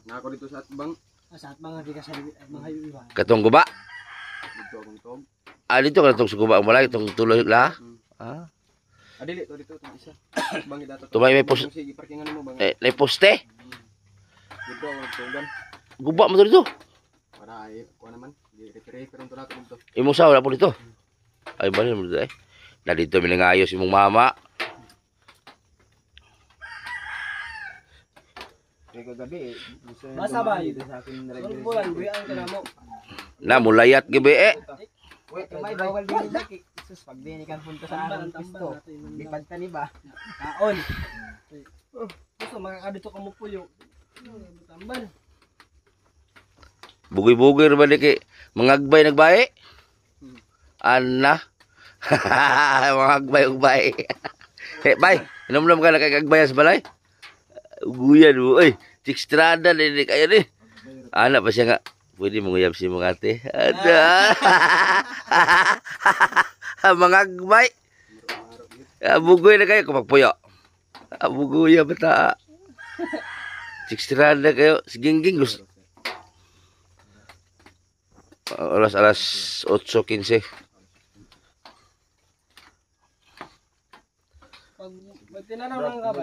na ako dito sa atbang. Sa at mga di ka sa mga iba. Katong guba. Dito akong tog. Dito ka na itong suguba. Malay itong tuloy la. Dili to dito itong isa. Atbang dato. Tumay may post. Sige, parkingan mo bang. May poste. Dito ako tugan. Guba mo to dito. Para ay ko naman. Di refer to nato dito. Imong sawa na po dito. Ay bali mo dito Na dito minangayos imong mama. Kay kagabi Basa ba yun? sa akin Sunod bulan, buyan ka na mo. Na mulayat gabi Wait, may bawal din nila kay sus pag di ni kan punta sa Tamban, among pisto. Lipad ka ni ba? Kaon. Gusto makakadito ka mo puyo. Tambal. Bugoy-bugoy ba kay mangagbay nagbae? Ana. Mangagbay ugbay. Bay, inom-inom ka na kay kagbay sa balay. Uguyan mo, oy. Chikstrada ni kayo ni. Ana pa siya nga. Pwede mong uyab si mga ate. Ada. Mangagbay. Bugoy na kayo kumagpuyo. Bugoy bata. Chikstrada kayo. Sigingging gusto. Alas 8:15. Pag tinanaw lang ka ba?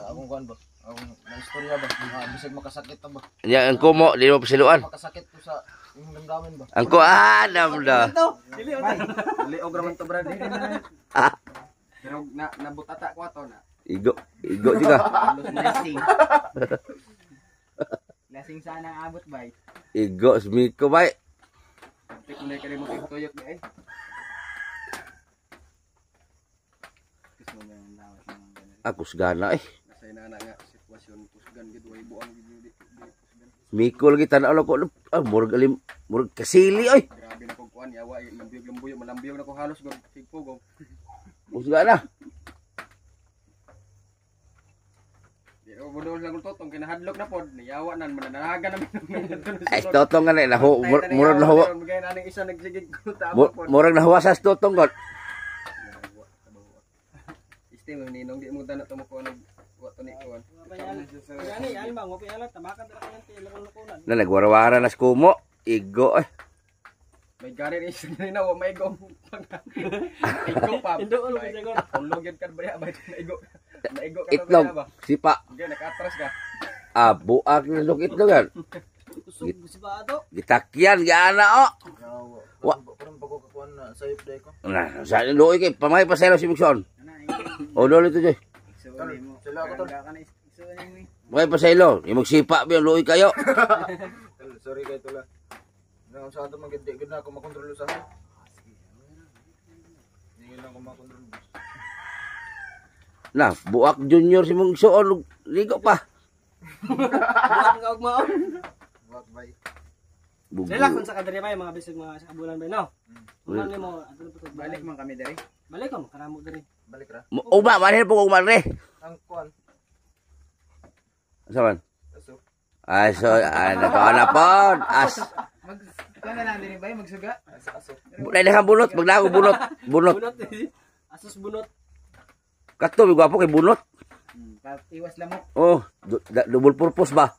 Akong kuan ba? Akong istorya ba? Bisag makasakit ta ba? Nya ang kumo di mo pasiluan. Makasakit ko sa imong damdamin ba? Ang ko namda. Dili og raman to brad. Pero nabutata ko ato na. Igo juga. Lasing. Lasing sana ang abot ba? Igo smiko bay. Tik na kay mo tuyok di ay. Ako sagana Nasay na nga sitwasyon kusgan gid way buang gid di kusgan. Miko lagi tanaw ko. Murag kasili oy. Grabe na kog kuan yawa lambiyog malambiyog na ko halos gog sigpugog. Sagana. Di Budo lang tutong kinahadlok na pod, yawa nan mananaga namin. Ay, totong nga na, murag nahuwa. Magay na ning isa nagsigig ko Murag nahuwa sa totong god. Este mo ninong di mo tanong tumuko nag wa to ni kuan. Yani, yan bang, wapin alam, tabakan talaga ng tilakon-lukunan. Na nagwarawara na skumo. Igo eh. May gari rin sa nina wa may gom. Igo pa. Indo ulo ka siguro. Ulo gyud kad baya ba igo. Naigo ka Itlog. ba? Sipa. Gaya nakatras ka. Buak na luk itlogan. Usog, si Bato. Gitakyan, gaana o. Wa. Parang bago kakuan na sayop day ko. Nah, sa luoy kay pamay pa sa si Mixon. O dolo ito joy. Sila ako tol. Pamay pa sa ilo. Imong sipa biya luoy kayo. Sorry kay tula. Nang sa ato magid na ako makontrol sa akin. Hindi na ako makontrol. Nah, buak junior si mong suon ligo pa. Buwan ka og maon. Wag bay. Bubu. Dila kun sa kadiri bay mga bisig mga sa kabulan bay no. Kuman nimo atol putot. Balik man kami diri. Balik ka mo kanamo diri. Balik ra. Uma, manhin po kung manre. Ang kuan. Asa man? Aso. Aso, nakaon na po. As. Kaya na din ba magsuga? Aso. Dahil na bunot, maglago bunot. Bunot. Bunot. Asus bunot. Kato, may gwapo kay bunot. Iwas lamok. Oh, double purpose ba?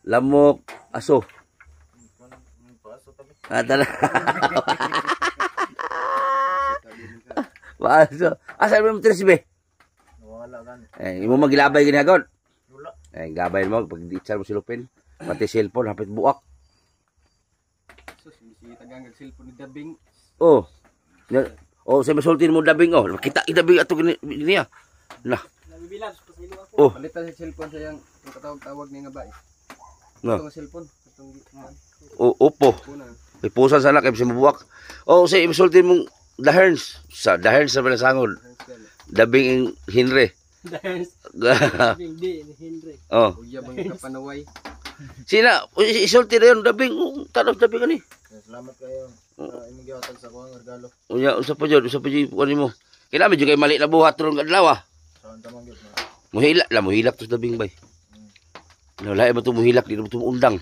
Lamok, aso. Paso tabi. Tala. Aso. Asa mo tres be? Wala gan. Imo magilabay ginagon. Wala. Gabay mo pag di-char mo si Lupin. Pati cellphone hapit buak. Sus si tagang cellphone ni Dabing. Oh. Oh, sa masultin mo dabing oh. Kita dabing ato gini ah. Nah. Nabibilan sa pasilo ako. Oh. Palitan sa cellphone sayang yung katawag-tawag ni nga ba eh. No. Itong cellphone, itong Oh, opo. una. May pusa sana kay sa mabuwak. Oh, sa masultin mong Daherns. Sa Daherns sa Balasangol. Dabing ang Henry. Dahil di ni Henry. Oh. Uya bang kapanaway. Sina, isulti na yun, dabing, tanos dabing ani. Salamat kayo. Imong gihatag sa kuang regalo. Unya, usa pa jud ano mo. Kailangan medyo kay mali na buhat ron kadlaw ah. Saan ta man gyud na. Muhilak tos dabing bay. Wala mo to muhilak, di mo to undang.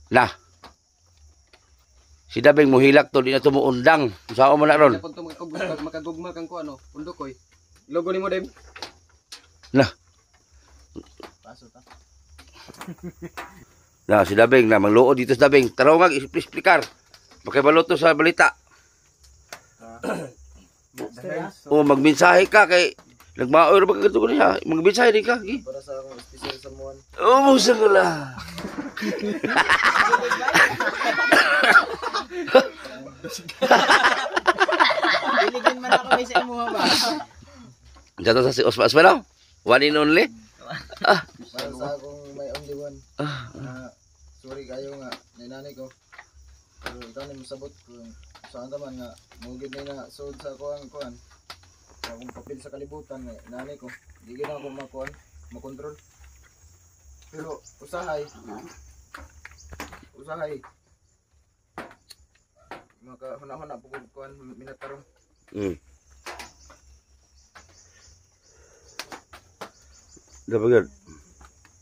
Nah. Si dabing muhilak to, di na to muundang. Sao man na ron. Kapag to makagugma kang ko ano, pundo koy. Logo nimo dem. Nah. Paso ta. Na si dabing na mangluod dito sa dabing. Taraw nga explicar. Makibalo to sa balita. O magmensahe ka kay nagmaoy ra ba kadto niya? Magmensahe din ka. Gi. Para sa akong special samuan. Oh, musangala. Iligin man ako may sa imo ba? Jato sa si Osma Osma. One and only. Para sa akong may only one. Sorry kayo nga, nanay ko. Pero ikaw na masabot kung saan man nga, mugid na sud sa kuan. Akong papel sa kalibutan, nanay ko. Di gina ako makuan, makontrol. Pero usahay. Maka huna-huna po kuan minatarong. Dapat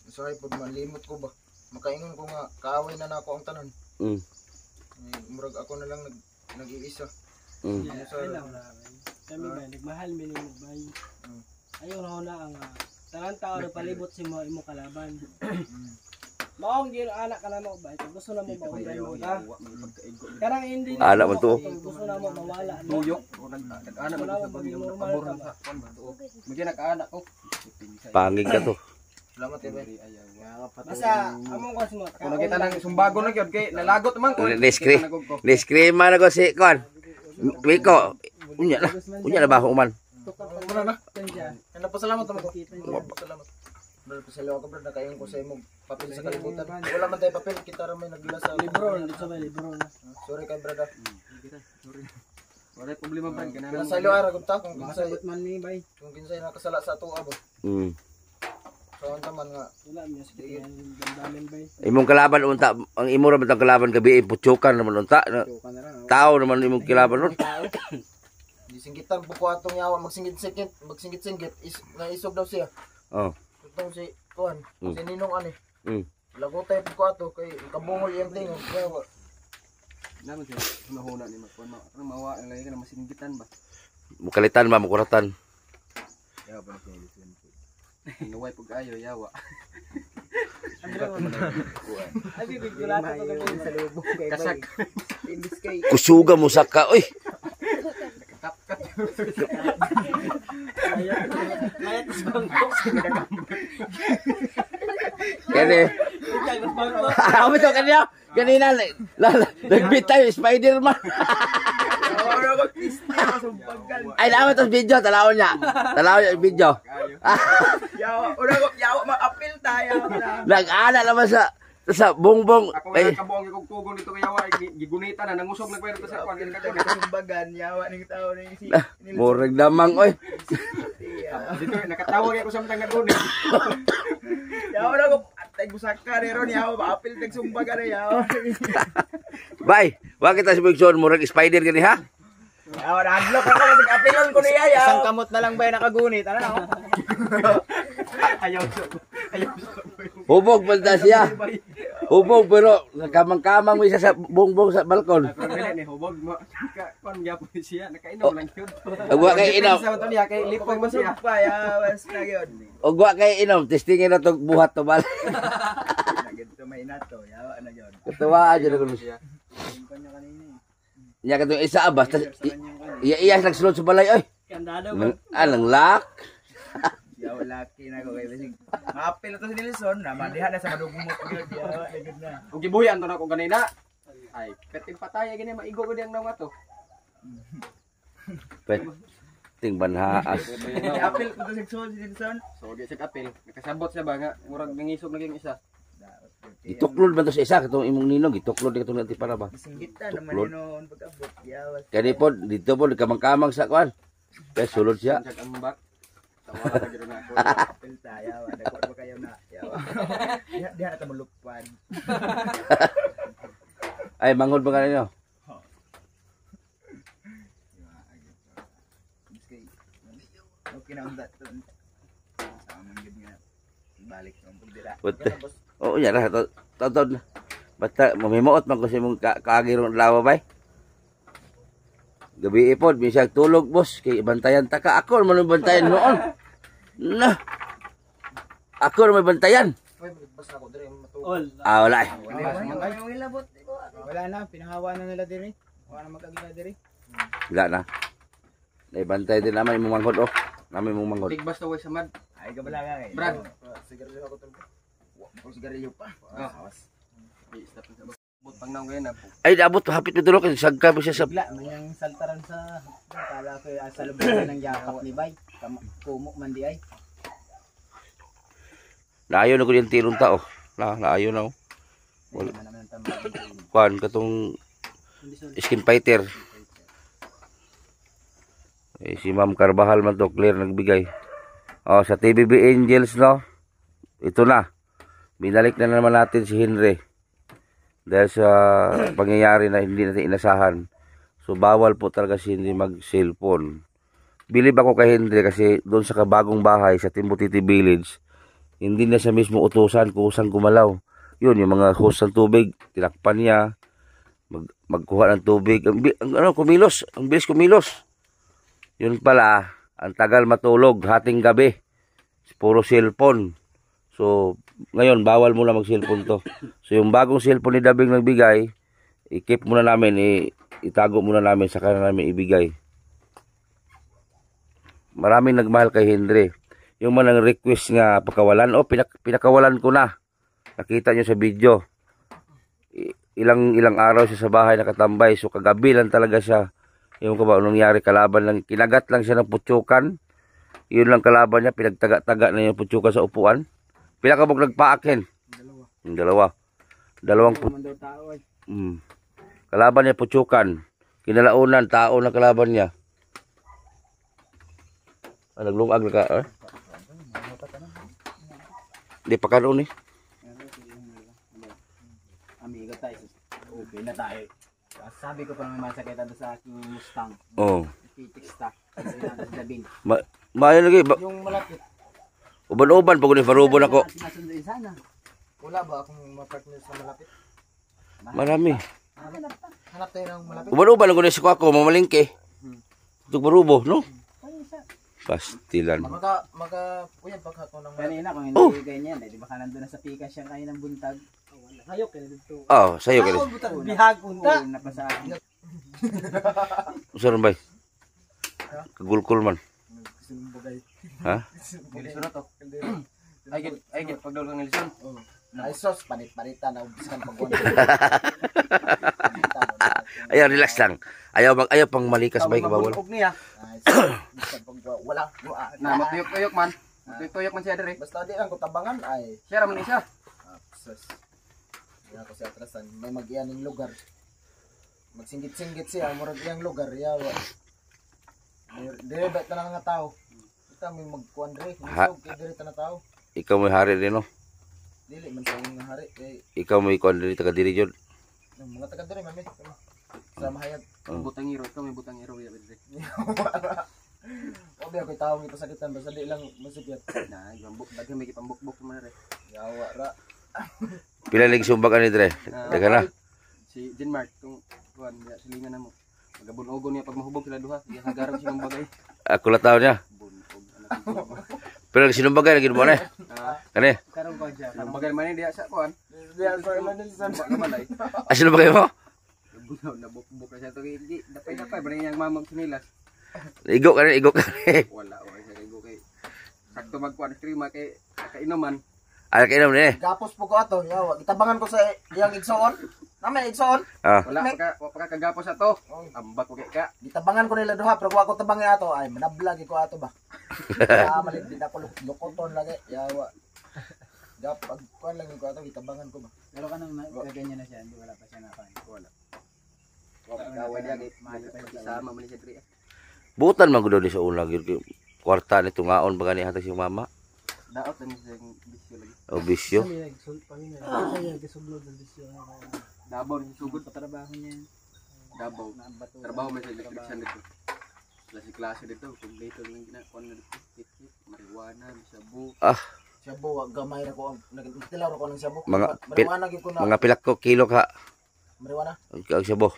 Usahay pag malimot ko ba. Makaingon ko nga kaaway na nako ang tanan. Murag ako na lang nag-iisa. Mm. Ano sa Kami ba nagmahal mi nimo bay. Ayaw na na ang tanan tao na palibot si mo imo kalaban. Maong gil anak ka na mo ba? Kung gusto na mo maundan mo ka. Karang hindi na Anak mo to. gusto na mo mawala. Tuyok. Nag-anak mo sa pagyo. Pabor sa kuan ba to. Magi naka-anak ko. Pangig ka to. Salamat eh. Basta among ko mo. Kung nakita nang sumbago na gyud kay nalagot man ko. Diskrima na ko si Kon. Wiko. Unya na ba human? Muna na. Napasalamat naman ko. Salamat. Brad, pasalamat ko brad, nakayon ko sa imong papel sa kalibutan. Wala man tayo papel, kita ra may nagdala sa Libro, dito sa libro na. Sorry kay brad. Wala problema brad kana. Nasa ilo ara gud ta kung kinsay man ni bay. kung kinsay nakasala sa ato abo. So ang taman nga Wala mi sa damdamin bay. Imong kalaban unta, ang imo ra matang kalaban gabi putsukan naman unta. Tao naman imong kalaban ron. gisinggitan buko atong yawa magsingit-singit is nga isog daw siya. Oh. itong si Kuan, si Ninong ani. Mm. Lagutay po ko ato kay kabungol yung tingog. Kaya Naman siya, mahuna ni Magkuhan. Ano mawa, ang lagi ka na masinggitan ba? Mukalitan ba, mukuratan. Yawa pa na pinilisin po. Naway pag ayo, yawa. Ay, bigulata ko kami sa lubong kay Kasak. imbis kay Kusuga mo saka, oy. Nakatapkat. Mayat is bangkok. Kani. Ako ito kanina. Kanina, nagbit tayo, Spider-Man. Ay, naman ito video, talawon niya. Talawon niya yung video. yawa ma-appeal tayo. Nag-ana naman sa bongbong. Ako Ay, nga kabuang yung tugong nito kay yawa, gigunita na, nangusog na pwede sa kwan. Kumbagan, yawa ning tao ning si murag damang, oy. Dito, nakatawag ako sa mga nagunit. yawa na ko atay busaka ni ron yawa ma-appeal tag sumbaga na yawa. Bay, wag kita si Bigson, murag spider gani ha? Yawa na adlock ako kasi apilon ko niya yawa. Isang kamot na lang ba nakagunit ano na? Ayaw siya. Hubog banda siya. Hubog pero kamang-kamang mo isa sa bongbong sa balkon. Pero dili ni hubog mo. Kwan gyapon siya, nakainom lang yun. Ugwa kay inom. Sa to niya kay lipong mo siya. Pa yawa sa gyud. Ugwa kay inom, testingin na to buhat to bal. Nagito may nato yawa na gyud. Katuwa aja na kuno. Kanya kanina. Nya katong isa basta iya nagsulod sa balay oy. Kandado ba? Alang lak. Yawa laki na ko kay bisig. Ma-appeal to si Nelson na mandiha na sa madugong mo gyud yawa na gyud na. Ug gibuyan to na ko kanina. Ay, kating patay gani maigo ko diyang nawa to. Ting banhaas. I-appeal ko to si Nelson. So, di siya apil. Nakasabot siya ba nga, murag nangisog naging isa. Gituklod man to sa isa katong imong ninong gituklod katong nati para ba. Singgita naman Tuklod. yun pag-abot yawa. Kani po dito po kamang-kamang sa kwan. Kaya sulod siya. Siya ang bak. Tawa na gid na ako. Appeal ta yawa. Dako ba kayo na yawa. Diha na ta mulupad. Ay manghod ba kanino? Okay na undat to. Sama gyud nga balik sa pagdira. Puti. Oo, nya ra tawtod na. Basta mamimuot man ko sa imong kaagirong lawa bay. Gabi ipod, bisag tulog boss kay bantayan ta ka. Ako man ang bantayan noon. Na. Ako man bantayan. Oy, basta ako dire matulog. All. Ah, wala eh. Wala ilabot. Wala na, pinahawa na nila dire. Wala na magagila dire. Wala na. Naibantay din naman imong manghod oh. Namin imong manghod. Tigbas to way sa mad. Ay ka bala nga. Brad. Sigarilyo ako tol. Wa sigarilyo pa. Di stop na. Bot pang naong ngayon na po. Ay, abot hapit pitulo kay sagka mo siya sa Bigla man yung saltaran sa kala ko sa lubugan ng yakap ni Bay. Kumo man di ay. naayo na ko yung tirong tao. Naayo na oh. Wala naman ang tambay. Kuan katong skin fighter. Eh, si Ma'am Carbajal man to clear nagbigay. Oh, sa TBB Angels no. Ito na. Binalik na naman natin si Henry. Dahil sa pangyayari na hindi natin inasahan. So bawal po talaga si Henry mag-cellphone. Bilib ako kay Henry kasi doon sa kabagong bahay sa Timbutiti Village, hindi na siya mismo utusan kung saan gumalaw. Yun, yung mga hose ng tubig, tinakpan niya, magkuha ng tubig. Kumilos, ang bilis kumilos. Yun pala, ang tagal matulog, hating gabi. Puro cellphone. So, ngayon, bawal muna mag-cellphone to. So, yung bagong cellphone ni Dabing nagbigay, i-keep muna namin, itago muna namin, saka na namin ibigay. Maraming nagmahal kay Henry. Yung manang request nga pagkawalan, pinakawalan ko na. Nakita nyo sa video. Ilang araw siya sa bahay nakatambay. So, kagabi lang talaga siya. Yung ba nangyari, kalaban lang, kinagat lang siya ng putsukan. Yun lang kalaban niya, pinagtaga-taga na yung putsukan sa upuan. Pinakabog nagpaakin. Dalawa. Dalawang kalaban niya putsukan. Kinalaunan, tao na kalaban niya. Naglungag na ka, eh? Hindi pa karoon eh. Amigo tayo. Okay na tayo. Sabi ko pa naman masakit sa aking Mustang. Oo. Pitix ta. Dabing. Maayo lagi. Yung malapit. Uban-uban pag ni farubon ako. Masunduin sana. Wala ba akong ma-partner sa malapit? Marami. Hanap tayo ng malapit. Uban-uban ako ni si ako mamalingke. Ito farubo, no? Pastilan. Uyab pagka ko ng Kanina kung Oh. hindi ganyan, di ba ka nandun na sa pikas siya kayo ng buntag? Hayok kaya dito. Oh, sayo kini. Bihag unta. Oo, napasa akin. Usa ron bay. Kagulkul man. Sinumbugay. Ha? Ilisyon na to. Ay gid pagdawal kang ilisyon. Ay sos, panit-panitan na ubisan pag-uwan. Ayaw, relax lang. Ayaw pang malikas bay kabawal. Ug niya. Ay sos, bisan pag wala. Na matuyok-tuyok man. Matuyok man siya dire. Basta di lang ko tabangan ay Siya ra man ni siya. sos. Kaya ko siya atrasan. May mag-iyaning lugar. Magsinggit-singgit siya. Murag iyang lugar. Yawa. Dire ba tanang nga tao? Ita may magkuan dire. Ha? Kaya dire tanang tao. Ikaw may hari din, no? Dili man sa nga hari. Kay Ikaw may kuan din taga diri jud. yung mga taga dire mami. Sa mahayag. Butang iro to, may butang iro ya dire. Obi ako tao ng pasakitan basta di lang masipyat. Na, gambok daghan may pambukbok man re. Yawa ra. Pila lig sumbag ani dire? Daga na. Si Denmark kung kuan ya silingan namo. Magabunog niya pag mahubog sila duha. Iya hagarang siyang bagay. Ako la taw niya. Bunog anak. Pero sinumbagay lagi mo na. Kani? Karon ko siya. Ang bagay man diya sa kuan. Diyan sa ilan din sa Naman ay. Sinumbagay mo? Bunaw na bukbok na siya to hindi dapay bali niyang mamag sinilas. Igo kani. Wala siya kay kay sakto magkuan krima kay kainuman. Ala kainom ni. gapos po ko ato. Yawa. Gitabangan ko sa iyang igsoon. Namin igsoon. Ah. Wala pa kagapos ato. Ambak ko kay ka. Gitabangan ko nila duha pero kung ako tabangi ato ay manablag ko ato ba. Malit din ako lukoton lagi. Yawa. Pag kuan lang ko ato gitabangan ko ba. Pero ka nang ganyan na siya, hindi wala pa siya napan. Wala. Kaway diya kay sama man siya diri. Butan man gud sa ulang gyud. Kwarta ni tungaon ba gani hatag si mama? Daot na siya bisyo lagi. O bisyo. Kami nagsul kami na. Kaya gisublod ng bisyo. Dabaw ni sugod Patrabaho niya. Dabaw. Naambato. Trabaho man sa electrician dito. Klase dito, kompleto lang ginakon na dito. Marijuana, sabu. Shabu gamay ra ko ang nagtilaw ra ko ng shabu. Mga marijuana gyud ko na. Mga pilak ko kilo ka. Marijuana. Ang sabo.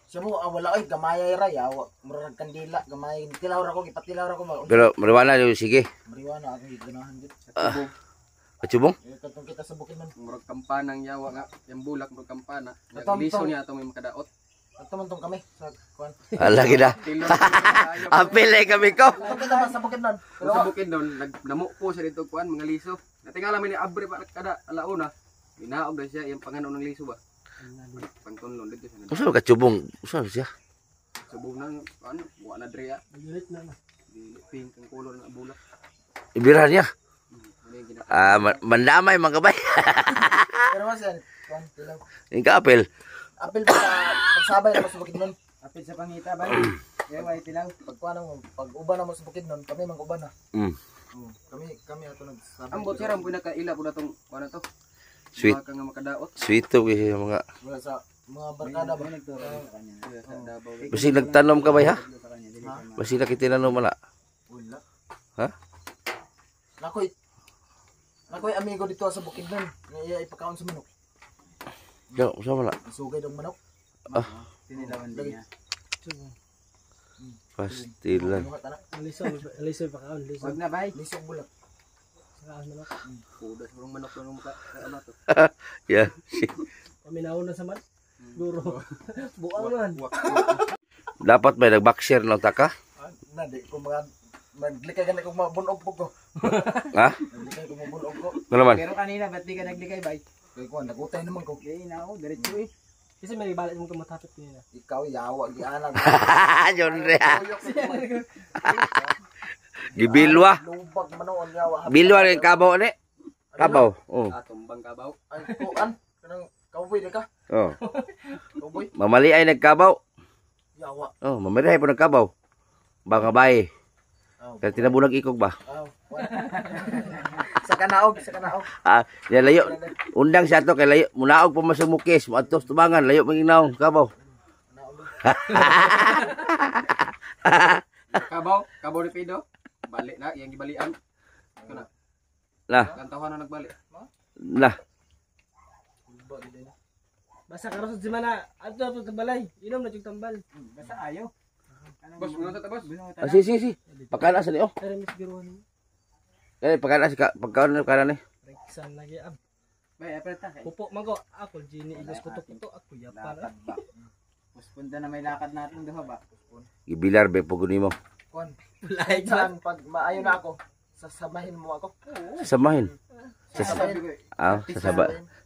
Shabu wala ay gamay ra yawa. Murag kandila gamay tilaw ra ko gipatilaw ra ko. Pero marijuana yung sige. Marijuana ako giganahan gid. Sabu. Kachubong? Katong kita sa bukid man. Murag kampanang yawa nga, yung bulak murag kampana. Atong- Liso niya ato may makadaot. Ato man tong kami sa kuan. Lagi na. Tilo. Apil kami ko. Ato kita ba sa bukid man. Pero sa bukid doon, namo po siya dito kuan mga liso. Natingala man ni abre pa kada alauna. Binaog na siya yung panganon ng liso ba. Pangtonlon dito siya. Usa kachubong? Usa siya? Subong nang ano, buwa na dre. Nagulit na. Dili pink ang color ng bulak. Ibirahan niya. Ano yung ginagawa? Mandamay mga kabay. Pero mas yan kuan tilaw. Yung kapil. Apil pa sa pagsabay na mo sa bukid nun. Apit sa pangita ba? Ewa itilaw. Pag kuan mo pag uban na mo sa bukid nun, kami mang uban na. Mm. Kami ato nagsabi. Ang bot siya pinaka ila po na tong ano to. Sweet. Baka nga makadaot. Sweeto kasi mga. Wala sa mga barkada ba. May nagturo sa kanya. Iya sa Davao. Basig nagtanom ka ba ha? Sa kanya, dili ka ma- Basig nakitinanom mo na. Wala. Ha? Nakoy amigo dito sa bukid nun. Nga ipakaon sa manok. Yo, usa mo na. Sugay dong manok. Tinilawan din niya. Pastilan. Ano ka na? Alisoy pa kaon. Alisoy. Wag na bay. Lisog bulak. Saan mo na. Pudas urang manok ng muka. Ano to? Yeah. Kami nauna sa man. Duro. Buang man. Dapat may nag-backshare ng taka. Na di ko mga maglikay ka na kung mabunog po ko. Ha? Maglikay ko mabunog ko. Ano naman? Pero kanina ba't di ka naglikay bay? Kaya ko nagutay naman ko. Kaya na ako, diretso eh. Kasi may balat mo matapit nila. Ikaw yawa gianag. Yun rin ha. Gibilwa. Lubag manoon yawa. Bilwa rin kabaw ni. Kabaw. Oh. Tumbang kabaw. Ay kuan kanang cowboy di ka. Oh. Cowboy Mamali ay nagkabaw. yawa. Oh, mamaliay po nagkabaw. Baka bay. Aw. Kaya tinabulag ikog ba? Aw. Sa kanaog, sa kanaog. Yan layo. Undang siya to kay layo. Munaog pa masumukis. Muadtos tubangan. Layo maginaw. Kabaw. Kabaw ni Pido. Balik na, iyang gibalian. Kana. Na, Kantahan na nagbalik. na. Basta karon sa mana ato to balay. Inom na jud tambal. Basta ayaw. Boss, mga sa tabas. Si. Pagkana sa niyo. Pero mis biruan. Pagkana si pagkana ni. Reksan lagi ab. Bay, apreta. Pupo mago ako Gini igos kuto ako ya para. Puspunta na may lakad natin duha ba? Gibilar be puguni mo. Kon. Like Saan pag maayo na ako, sasamahin mo ako. Samahin. Sasabihin.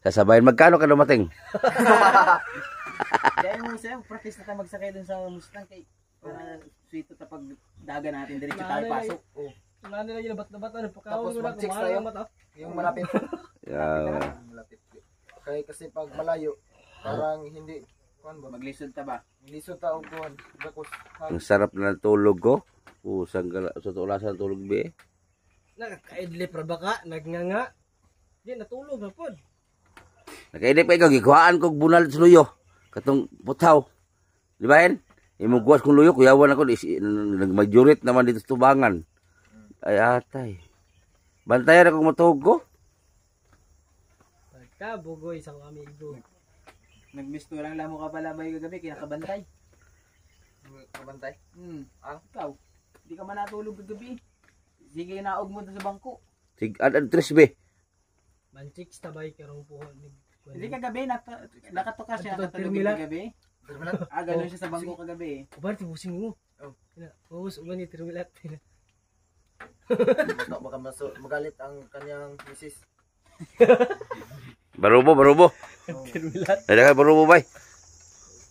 Sasabayin magkano ka dumating? Kaya mo sa'yo, practice na tayo magsakay dun sa Mustang kay para sweet ta pag daga natin diretso tayo pasok. Oh. Wala nila ginabat-nabat ano pa Tapos kaon ko na mag-chicks kumain tayo. mata. Yung malapit. Yeah. Malapit. Okay, kasi pag malayo, parang hindi maglisod ta ba? Maglisod ta og kuan. Bakos. Ang sarap na ng tulog ko. Sa tulasan ng tulog be. Nakakaidli pra baka nagnganga. Di natulog na pod. Nakainip ka ikaw, gikuhaan kong bunal sa luyo. Katong putaw. Di ba yan? Imugwas kong luyo, kuyawan ako. Nagmajurit naman dito sa tubangan. Ay atay. Bantayan akong matuhog ko. Pagka bugoy sa mga amigo. Nagmisto lang lamo ka pala bay kagabi kinakabantay. Kabantay? Ikaw. Di ka man natulog kagabi. Sige naog mo sa bangko. Tres be. Manchik tabay karong puhon ni. Hindi kagabi nakatuka siya Ito, nakatulog terminal. kagabi. Ganun siya sa bangko kagabi. Ubar ti busing mo. Oh. Bawas uban ni termilat. Baka magalit ang kanyang misis. Barubo. Termilat. Dada ka barubo bay.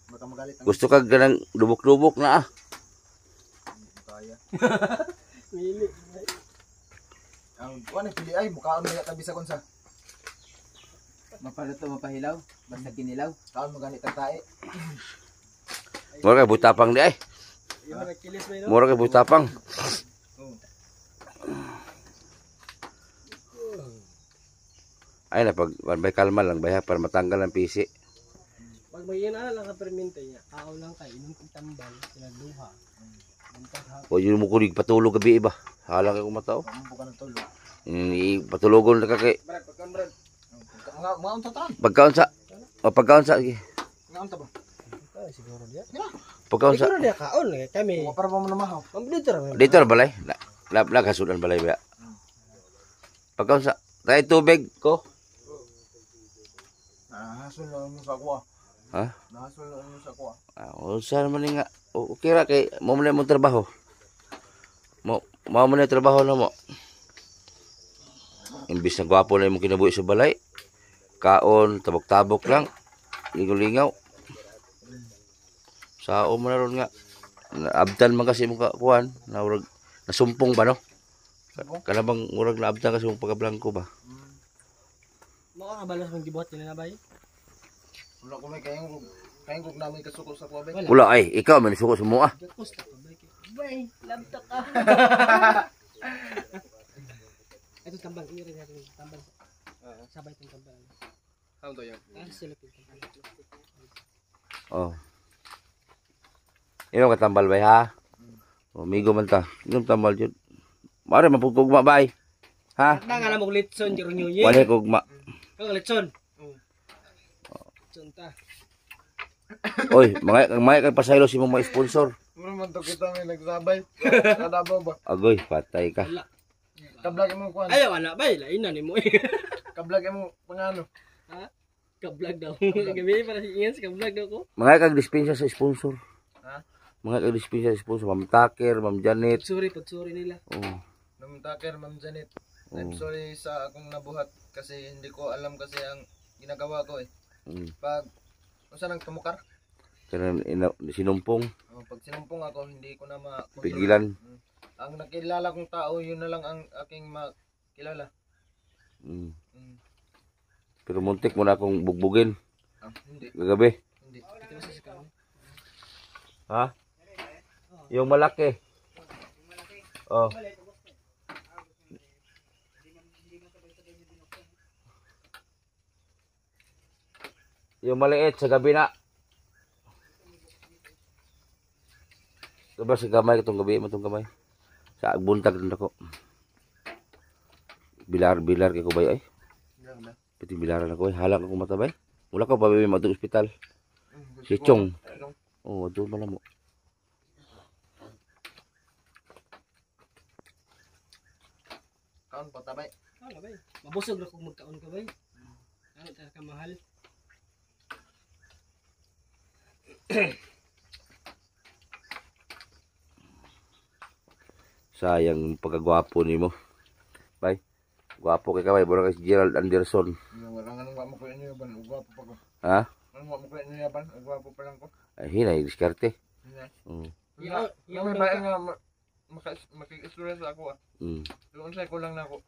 Baka magalit ang Gusto ka ganang lubok-lubok na ah. kaya. Mili. Ang kuan pili ay mukhaan mo tabi sa konsa. Mapaluto mapahilaw, basta kinilaw. Kaon mo ganit ang tae. Mura kay butapang di ay. Yung mga kilis ba yun? Mura kay butapang. Ay na pag bay kalma lang bay ha, para matanggal ang pisi. Pag may yan lang ka permente niya. Ako lang kay inom kong tambal. Pinagluha. O yun mo kunig patulog gabi iba. Halang kay kumatao. Kampo ka ng tulog. Patulogon na ka kay. Brad, pagkan Brad. Ngaon ta tan. Pagkaon sa. Ngaon ta ba? Ay, siguro diya. Pagkaon sa. Siguro diya kaon. Kami. Wa para mo namahaw. Mambulito ra. Dito na balay. Nagkasudan balay ba. Pagkaon sa. Tayo tubig ko. Nahasul na mo sa kuha. Ha? Nahasul na mo sa kuha. Saan man nga. Okay ra kay mo man mo trabaho. Mo man trabaho na mo. Imbis na gwapo na mo kinabuhi sa balay. Kaon, tabok-tabok lang. Lingaw-lingaw. Sao mo na ron nga. Abdan man kasi mo kuhan. Nasumpong ba no? Kana bang murag na abdan kasi mong pagkablangko ba? Makakabalas mong gibuhat nila na ba? Wala ko may kayang kog namin kasuko sa kuha. Wala ay, ikaw man suko sa mo ah. Jakos ta ba? Bay, labta ka. Ito tambal, iri natin tambal. Sabay itong tambal. Ano to yan? Sila yung tambal. Oh. Imo ka tambal bay ha? O migo man ta. Inom tambal jud. Mare mapugugma bay. Ha? Na nga mo litson jero nyo ye. Wala kugma. Kang litson. Litson ta. Oy, mga kay pasaylo si mga sponsor. Mura man to kita may nagsabay. Kadabaw ba? Agoy, patay ka. Kablag mo kuan. Ayaw ana bay, lain na nimo. Kablag mo pangano. Ha? Kablag daw. Gabi para si Ian kablag daw ko. Mga kag dispensa sa sponsor. Ha? Mga kag dispensa sa sponsor, Ma'am Taker, Ma'am Janet. Pagsuri nila. Oh. Ma'am Taker, Ma'am Janet. I'm sorry sa akong nabuhat kasi hindi ko alam kasi ang ginagawa ko eh. Pag unsa nang tumukar? Kaya sinumpong, Pag sinumpong ako, hindi ko na pigilan. Ang nakilala kong tao, yun na lang ang aking makilala. Pero muntik mo na akong bugbugin. Hindi, Gagabi. hindi. Ha? Yung malaki. Oh. Yung maliit sa gabi na. Diba sa gamay itong gabi mo itong gamay? Sa agbuntag din ako. bilar kay ko bay ay. Pati bilaran ako ay. Halang ako mata bay. Wala ka pa bay matong ospital. Si Chong. Oh, doon pala mo. Kaon pa tabay. Wala bay. Mabusog ra kung magkaon ka bay. Ano ta ka mahal? Sayang yung pagkagwapo nimo. Bay. Gwapo kay ka bay, bura kay si Gerald Anderson. Wala nga nang mo ko inyo ban, ugwapo pa ko. Ha? Ano mo ko inyo ban, ugwapo pa lang ko. Ay, hinay diskarte. Yung may bae nga makikisura sa ako ah. Mm. Doon sa ko lang na ako.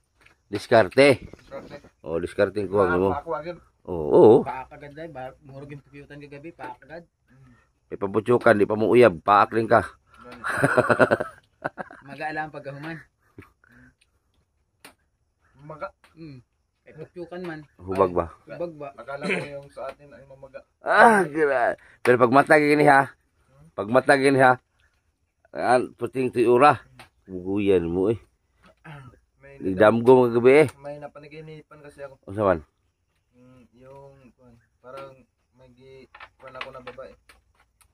Diskarte. Sorte. Oh, diskarte ko ang mo. Ako agad. Oo. Paakagad day, murag yung pukyutan kagabi, paakagad. May pabutsukan, di pa mo uyab, paak rin ka. Magaalam pagkahuman. Maga. Ay pukyukan man. Hubag ba? Hubag ba? Akala ko yung sa atin ay mamaga. Ah, gra. Pero pag matag gini ha. Pag matag gini ha. Puting tiura. Buguyan mo eh. Damgo mga gabi eh. May napanaginipan kasi ako. O saman? Yung parang may kuwan ako na babae.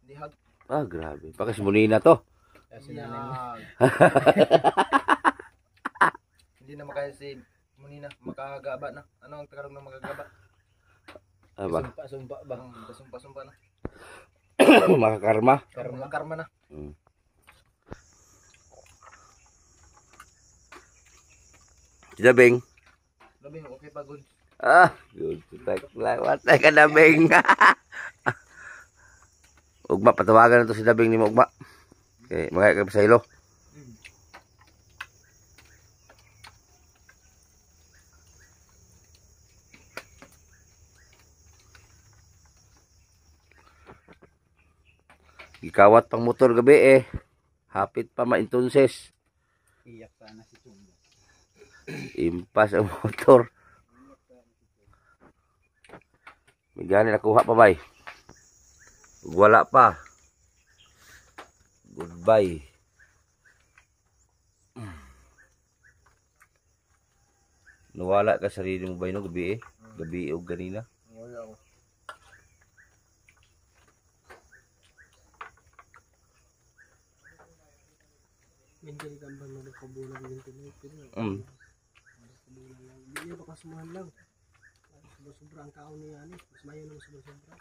Dihag. Ah, grabe. Pakas muli na to. Dihag. Hindi na makaya si Munina. Makagaba na. Ano ang tagalog ng magagaba? Aba. Sumpa ba? Sumpa na. Makakarma. Karma na. Dabing. Labing, okay pa good. Ah, good. Watay ka Dabing. Ugma, patawagan na to si Dabing ni mo Ugma. Okay, magkaya ka pa sa ilo. Ikawat pang motor gabi eh. Hapit pa maintunses. Iyak sana si Chong. Impas ang motor. May gani nakuha pa bay. Wala pa. Goodbye. Nawala ka sarili mo bay no gabi eh. Gabi o ganina. Wala ako. Minsan ikamban mo kabulan ng internet. Hindi ba kasumahan lang. Sobra ang kaon niya ni. Mas mayo naman sobra.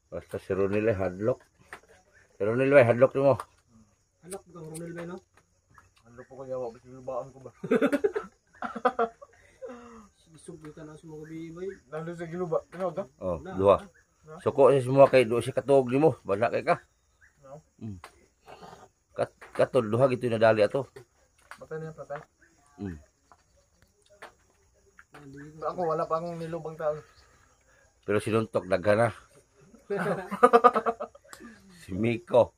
Basta si Ronil ay hadlock. Si Ronil ay hadlock mo. Alok ba ang Ronel ba no? Ano po kaya wala kasi lubaan ko ba? Sugod ka na sa mga bibay. Nandun sa giluba. Tinaw ka? Oh, duha. Suko sa semua kay do si katog nimo. Bana kay ka. No. Katol duha gito nadali ato. Patay na yan, patay. Mm. Ako wala pa akong nilubang tao. Pero sinuntok daghan na. Si Miko.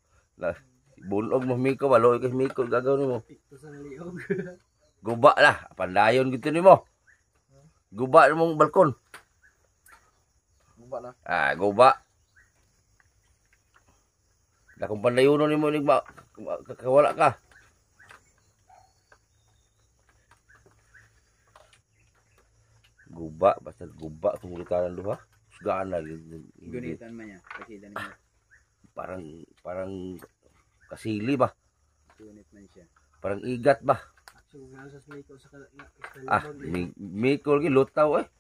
Bunog mo Miko, baloy kay Miko gagawin mo. Ito sa naliog. Guba lah, pandayon gito nimo. Guba mong balkon. Guba na. Ah, guba. Da kung pandayon nimo ning kakawala ka. Guba, basta guba tunggulitan duha. Sugaan na Gunitan man niya. Kasi mo. Parang kasili ba? Gunit man siya. Parang igat ba? So, sa Miko sa Ah, Miko lagi lutaw eh.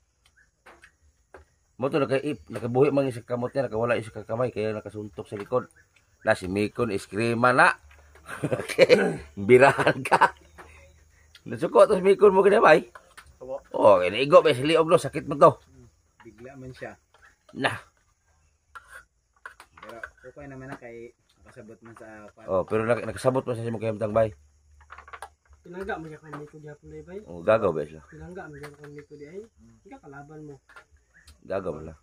Mo to nakabuhi man sa kamot niya, nakawala sa kakamay kaya nakasuntok sa likod. Na si Miko iskrima na. Birahan ka. Nasuko to si Miko mo kinamay. Oh, kinigo ba sa liog no, sakit mo to. Bigla man siya. Nah. Pero okay naman na kay nakasabot man sa Oh, pero nakasabot mo sa mo kay Mtang Bay. Pinangga mo siya kay Miko di hapon na bay. Oh, gagaw ba sila? Pinangga mo siya kay Miko di ay. Hindi ka kalaban mo. Gagaw ba?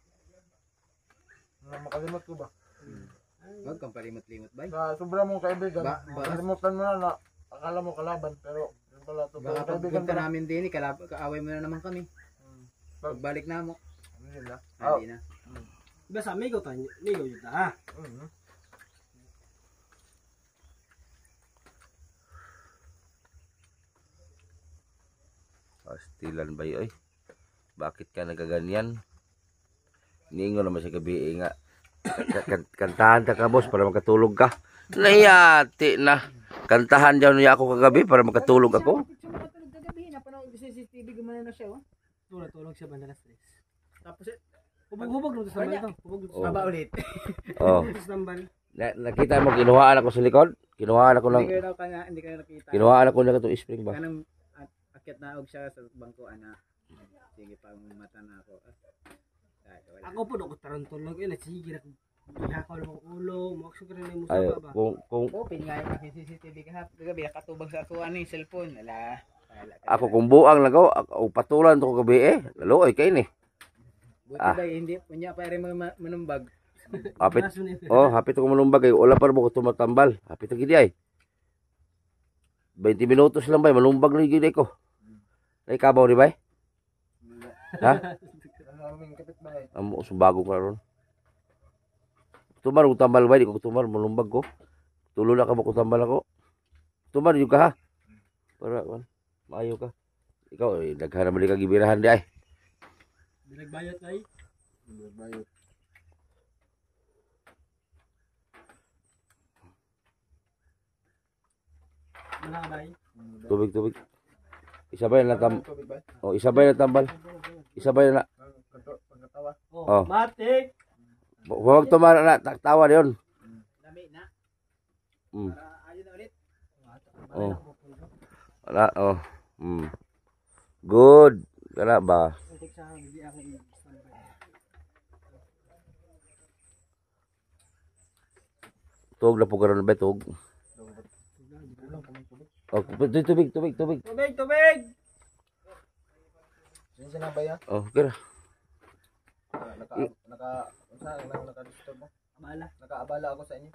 Makalimot ko ba? Huwag kang palimot-limot bay. Sa sobra mong kaibigan, makalimutan mo na akala mo kalaban, pero yun pala ito. Baka Kaibigan pagpunta ka na. namin din, kaaway mo na naman kami. Pagbalik na mo. Hindi na. Hindi na. Basta amigo tayo, amigo yun ta. Pastilan ba yun? Bakit ka nagaganyan? Niingon naman sa gabi nga. Kantahan ka boss para makatulog ka. Nayati na. Kantahan dyan niya ako kagabi para makatulog ako. Kagabi na panahon kasi CCTV gumana na siya oh. Tulog siya banda na stress. Tapos hubog no sa tambal to. Hubog Oh. baba ulit. Oh. Sa tambal. Nakita mo kinuhaan ako sa likod? Kinuhaan ako ng Hindi kayo nakita. kinuhaan ako ng itong spring ba? Kanang akyat na og siya sa bangko ana. Sige pa mata na ako. Ako po ako tarantulog ina sige ra ko. Ihakaw lang ang ulo, maksud ka rin mo Ay, sa baba. kung Open nga yung CCTV kahap. Gabi nakatubag sa ako ano yung cellphone. Ala. ako kung buang lagaw, ako patulan to gabi lalo kay ni. Buti ba hindi punya pa rin manumbag. Hapit. Oh, hapit ko malumbag kay wala pa mo ko tumatambal. Hapit gid ay. 20 minutos lang ba malumbag na gid ko. Ay kabaw di ba? Ha? Amo subago ka ron. Tumar ko tambal ba di ko tumar malumbag ko. Tulo na ka mo ko tambal ako. Tumar yung ka ha. Para maayo ka. Ikaw daghan naman ka gibirahan di ay. Binagbayot ay. Binagbayot. Wala ka ba? Tubig. Isabay na oh, isabay na tambal. Isabay na. Oh. Matik. Huwag tumara na tawa yon. Lami na. Mm. Ayun na ulit. Oh. Wala oh. Mm. Good. Kana ba? Antik sa hindi ako i-standby. Tug na po karon ba tug? Oh, tubig. Tubig. Sinsa na ba ya? Oh, kira. Naka-disturb mo. Abala. Nakaabala ako sa inyo.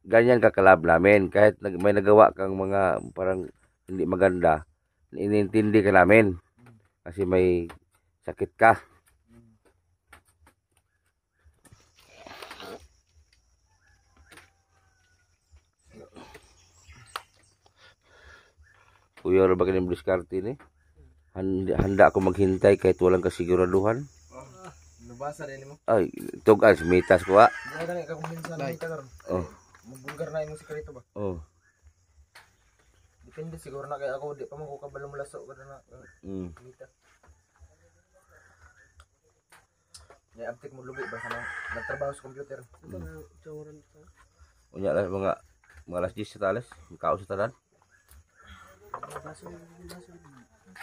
Ganyan ka kalab namin kahit may nagawa kang mga parang hindi maganda, inintindi ka namin kasi may sakit ka. Kuya, ano ba kanyang diskarte ni? Handa ako maghintay kahit walang kasiguraduhan. Nabasa rin mo. Ay, tugas, mitas ko ha. Hindi na ka kuminsan kita karon. Oh, Mabulgar na imong sekreto ba? oh. Depende siguro na kay ako di pa man ko kabalo mulaso kada na. Kita. Ya update mo lubi ba kana nagtrabaho sa computer. Unya lah mga alas 10 sa talas, kao sa talan.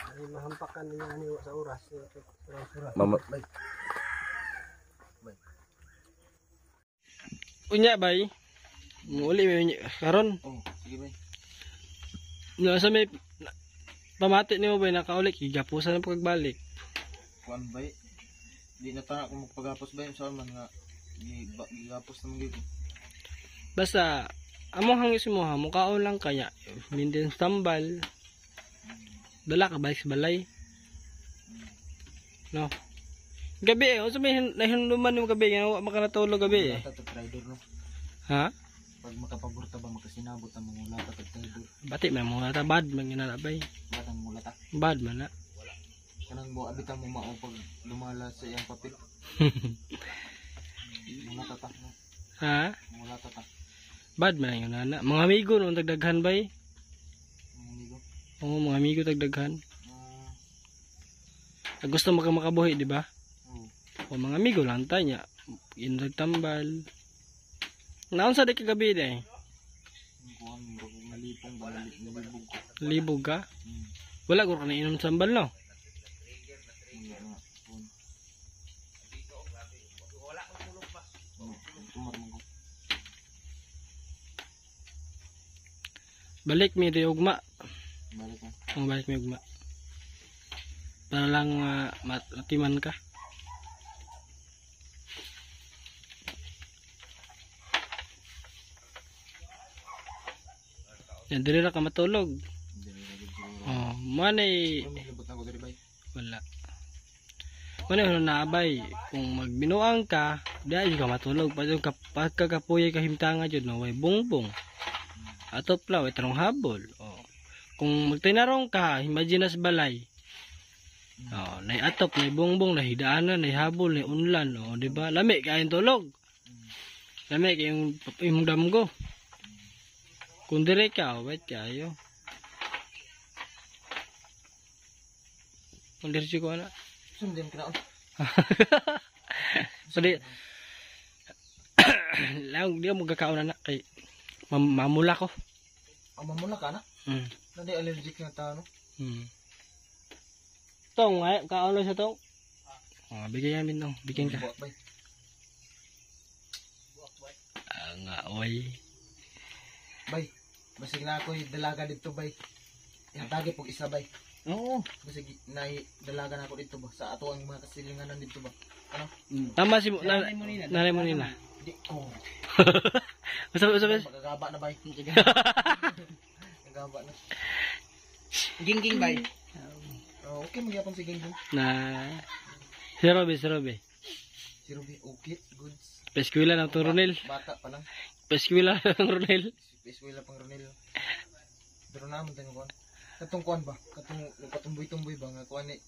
Ay mahampakan niya ani sa oras. Mama, Unya bay. Muli may karon. Oh, sige ba. Nasa may pamati nimo bay nakaulik gigapusan ang pagbalik. Kuan bay. Di na ta ako magpagapos ba sa man nga gigapos na mga Basta among hangis mo ha mukaon lang kaya minden tambal. Dala ka balik sa balay. No. Gabi o sa may nahinduman mo gabi nga makanatulog gabi Lata to trader no. Ha? Pag makapaburta ba makasinabot ang mga lata to trader. Bati man mo ta bad man ginalabay. Batang mulata. Bad man na. Kanang mo abitan mo mao pag lumala sa iyang papel. Mulata ta no. Ha? Mulata ta. Bad man yun na. Mga amigo no dagdaghan bay. Mga amigo. Oo, mga amigo dagdaghan. Ah, Gusto makabuhi, di ba? oh. O mga amigo lang tanya. Inagtambal. Naon sa di kagabi eh. Kuan mo malipong ba nalibog ko. Libog ka? Wala ko na inom sambal no. Wala na. Kuan. Tumar mo ko. Balik mi ri ugma. Balik na. Balik mi ugma. Para lang matiman ka. Yan, dili ra ka matulog. Oh, manay Lumibot na ko diri bay. wala. Manay ano naabay kung magbinuang ka, dahil ka matulog pagkakapuya ka himtanga jud no way bungbong. Atop la way tarong habol. Oh. Kung magtinarong ka, imagine sa balay. Oh, nay atop, nay bongbong, nay hidaanan, nay habol, nay unlan, oh, di ba? Lami kayong tulog. Lami kayong imong damgo. Kung dire ka, wait kayo. Kung dire ko ana. Sundin ka na. Pwede. Lang dia mo gakaon na kay mamula ko. Ang mamula ka na. Nadi allergic na ta no. Tong, ay kaon sa tong. Oh, bigyan namin tong, bigyan ka. Buwak bay. Nga oy. Bay. Basig na ako dalaga dito bay. Ihatagi pog isa bay. Oo. Basig na dalaga na ako dito ba sa ato ang mga kasilinganan dito ba. Ano? Tama si nanay mo nila. Di ko. Usap. Magagaba na bay. Magagaba na. Gingging bay. Oh, okay magyapon si Gingging. Na si Robby. Si Ruby okay goods. Peskwila ng Ronel. Bata pa lang. Peskwila ng Ronel. Iswela pang Ronel. Pero naman tayo kuan. Katong kuan ba? Katong tumboy ba nga kuan ni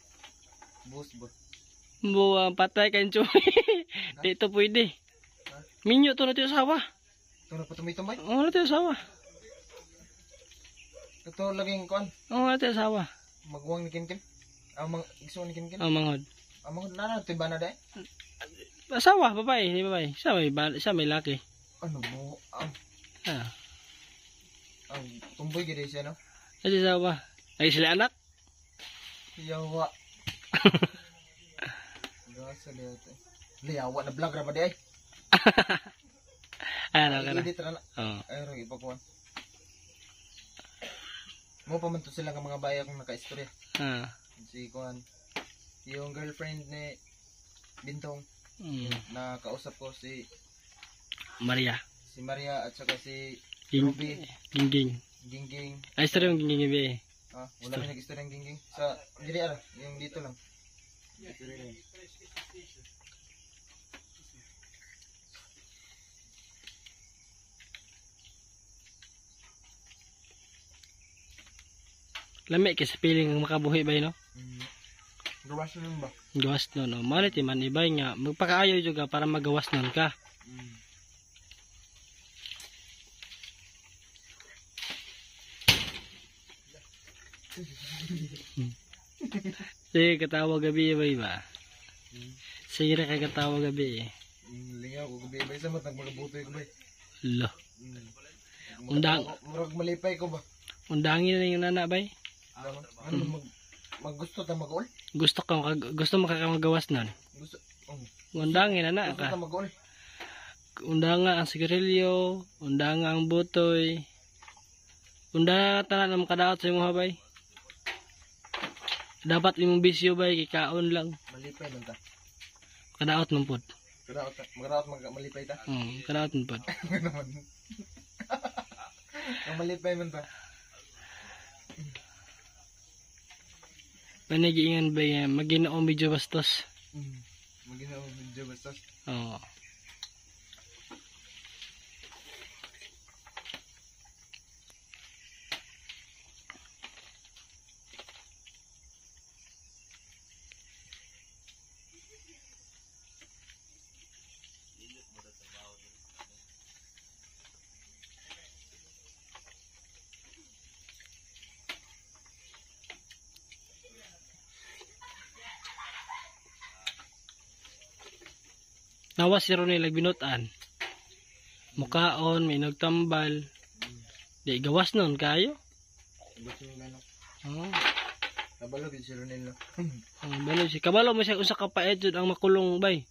boss ba? Buwa patay kan cuy. Dito pwede. Minyo to natin asawa. Ito na patumay-tumay. Oo, natin asawa. Ito laging kuan. Oo, natin asawa. Magwang ni Kinkin. Gusto ni Kinkin. Ang mangod. Amang na tiba na dai. Asawa, babae, di babae. Siya may laki. Ano mo? Ang tumboy gid siya no. Natin asawa. Ay sila anak. Yawa. Gasa dito. Liyawa na vlog ra ba di ay? Ano ka na? Edit ra na. Oo. Ay ra ipakuan. Mo pa man to sila nga mga baya kung naka-istorya. Si kuan. Yung girlfriend ni Bintong na kausap ko si Maria. Si Maria at saka si Ging Ruby. Gingging. Gingging. Ay, story yung gingging ibi. Wala may nag-istorya ng Gingging. Sa diri ara, yung dito lang. Lami kasi piling ang makabuhi ba no? Gawas na ba? Gawas nun, no? Malit man ibay nga. Magpakaayaw juga para magawas nun ka. Sige, katawa gabi ibay ba? Sige na kay katawa gabi eh. Lingaw ko gabi ba sa matang magabutoy ko ba? Lo. Undang. Murag malipay ko ba? Undangin na yung nana bay. Ano maggusto ta mag-ol? Gusto makakamagawas nun. Gusto. Undangin na Gusto ka. ta mag-ol. Undanga ang sigarilyo, undanga ang butoy. Undanga tanan ang makadaot sa imong habay. Dapat imong bisyo bay kikaon lang. Malipay man ta. Kadaot man pod. Magaraot malipay ta. Kadaot man pod. Naman. Ang malipay man ta. Panagiingan ba yan? Maginoong medyo bastos. Maginaw video basta. Oo. Nawas si Ronel nagbinutan. Mukaon, may nagtambal. Di gawas nun kayo. Gusto nila no. Oo. Kabalo gid si Ronel no. Balo si kabalo mo siya usa ka paet jud ang makulong bay.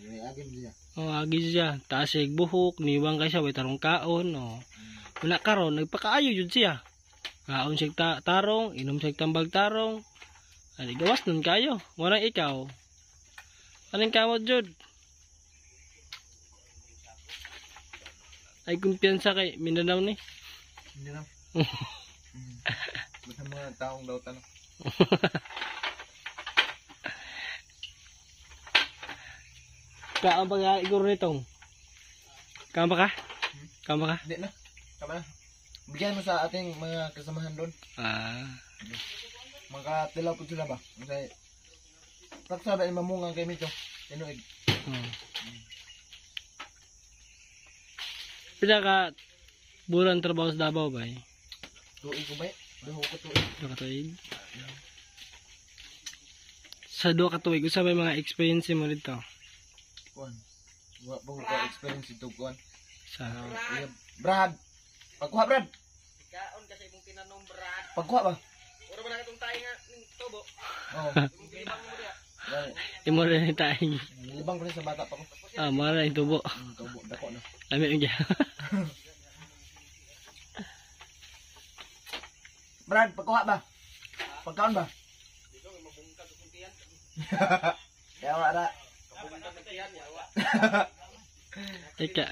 May agim siya. Agi siya. Taas sig buhok, niwang kay siya way tarong kaon. Wala karon nagpakaayo jud siya. Kaon siya tarong, inom siya tambag tarong. Ani gawas nun kayo. Wala ikaw. Anong kamot jud? Ay kumpiyansa kay Mindanao ni. Hindi na. Basta mga taong daw tanong. Kaan pa nga iguro nitong? Kama ka? Kama ka? Hindi na. Tama na. Bigyan mo sa ating mga kasamahan doon. Ah. Makatilaw po sila ba? Kasi Pagsabi ay mamungang kay Mito. Tinuig. Pinaka bulan trabaho sa Davao ba? Tuig ko ba? Duho ko tuig. 2 ka tuig. Sa 2 ka tuig, usa may mga experience mo dito? Kuan. Wa pa ko ka-experience ito kuan. Sa Brad. Pagkuha Brad. Kaon kasi mong tinanong Brad. Pagkuha ba? Oro ba na itong tayo nga ning tubo? Oo. Imong gilibang mo diya. imo rin tayong. Libang ko rin sa bata pa ko. Mara yung tubo. Tubo dako na. Lami yung dyan. Brad, pagkuha ba? Pagkaon ba? Dito may mabungkag sa kuntian. Kaya wala. Mabungkag sa tiyan yawa. Ika.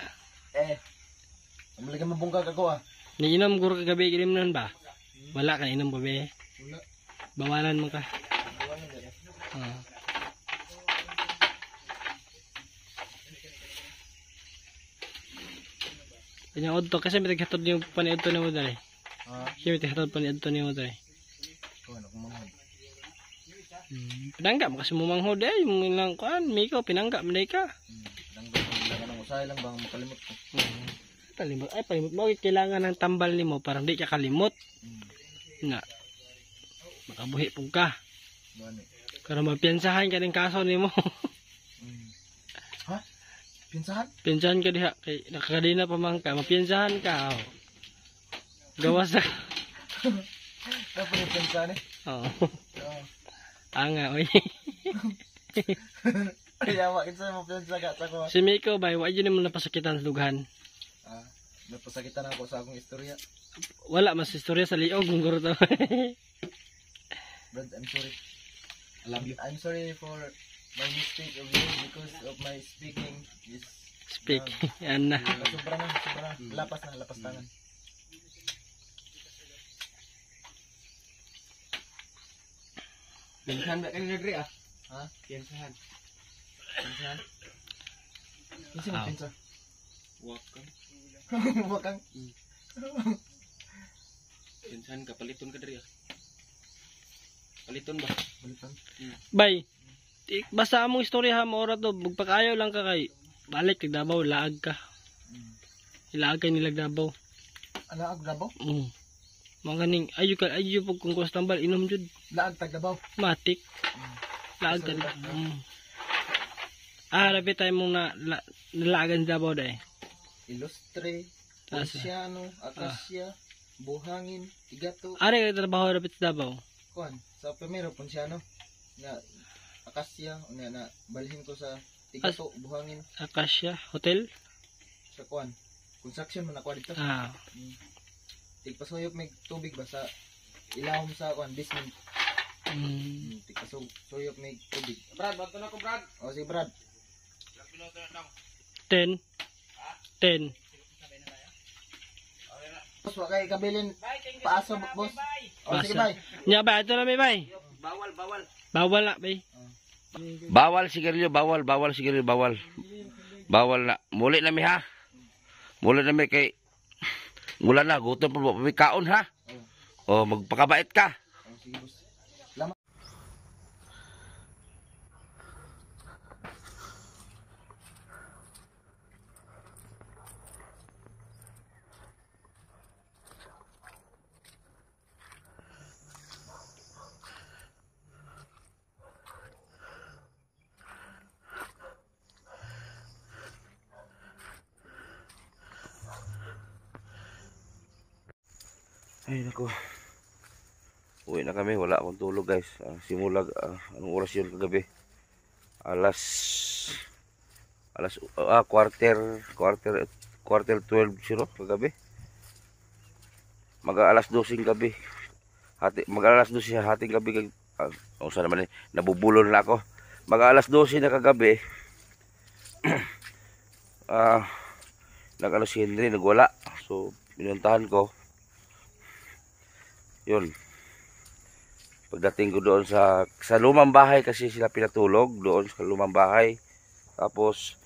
Amali ka mabungkag ako ah. Niinom guro kagabi, inom nun ba? Wala ka, inom ba be? Wala. Bawalan mo ka. Wala na dyan. Kanya odto kasi may taghatod yung paniudto ni mo dali. Kasi may taghatod paniudto ni mo dali. Kuan ako manghod. Pinangga mo kasi mumanghod eh. Yung ilang kuan, Miko, pinangga mo ka. Lang nang usahay lang bang makalimot ko. Kalimot. Ay, palimot mo. Kailangan ng tambal ni mo para hindi ka kalimot. Nga. Makabuhi po ka. Gani. Para mapiansahan ka ng kaso ni mo. Ha? Pinsahan? Piansahan ka diha. Kay nakakadina pa man ka. Mapiansahan ka. Oh. Gawas na. Dapat yung pinsahan eh. Oo. Anga, oy. Kaya kinsa mo pinsa ka sa ko. Si Miko ba, wala yun mo napasakitan sa dughan. Napasakitan ako sa akong istorya. Wala mas istorya sa liog ng guro to. Brad, I'm sorry. I love you. I'm sorry for my mistake of you because of my speaking is Speak. Yan na. sobra na, sobra. Lapas na, lapas tangan. Pinsahan ba kanina dre ah? Ha? Pinsahan. Pinsahan? Kinsa mo pinsa? Wakang. Wakang. Pinsahan ka paliton ka dre ah. Paliton ba? Balitan. Bay. Basta among istorya ha mo ora to. Bugpakayo lang ka kay balik kay Davao, laag ka. Ilaag kay nilag Davao. Laag Davao? Mga ning ayo pag kung tambal inom jud. Laag Tagabaw. Matik. Laag ka. Rabi tayo mong nalagan sa Davao dahil. Ilustre, Ponsiano, Acacia, Buhangin, Igato. Ari ka trabaho rapit sa Davao. Kuan, sa primero Ponsiano, na Acacia, na balhin ko sa Igato, Buhangin, Acacia Hotel. sa kuan. Construction man ako dito. Tigpasuyok may tubig ba sa ilawom sa kuan basement. Tigpasuyok may tubig. Brad, bato na ko Brad. O si Brad. 10. Boss, wa kay kabilin paaso boss. O sige Pasa. bye. Nya ba ito na may bay? Bawal. Bawal na bay. Bawal sigarilyo, bawal sigarilyo, bawal. Bawal na. Muli na mi ha. Muli na mi kay mula na gutom pa may kaon ha. O magpakabait ka. O sige boss. Ay nako. Uwi na kami, wala akong tulog guys. Simula anong oras yun kagabi? Quarter 12 kagabi. Mag-alas 12 gabi. Mag-alas 12 sa hating gabi. Saan naman nabubulol na ako. Mag-alas 12 na kagabi. Nag-ano si Henry, nagwala. So, pinuntahan ko. Yun. Pagdating ko doon sa lumang bahay kasi sila pinatulog doon sa lumang bahay. Tapos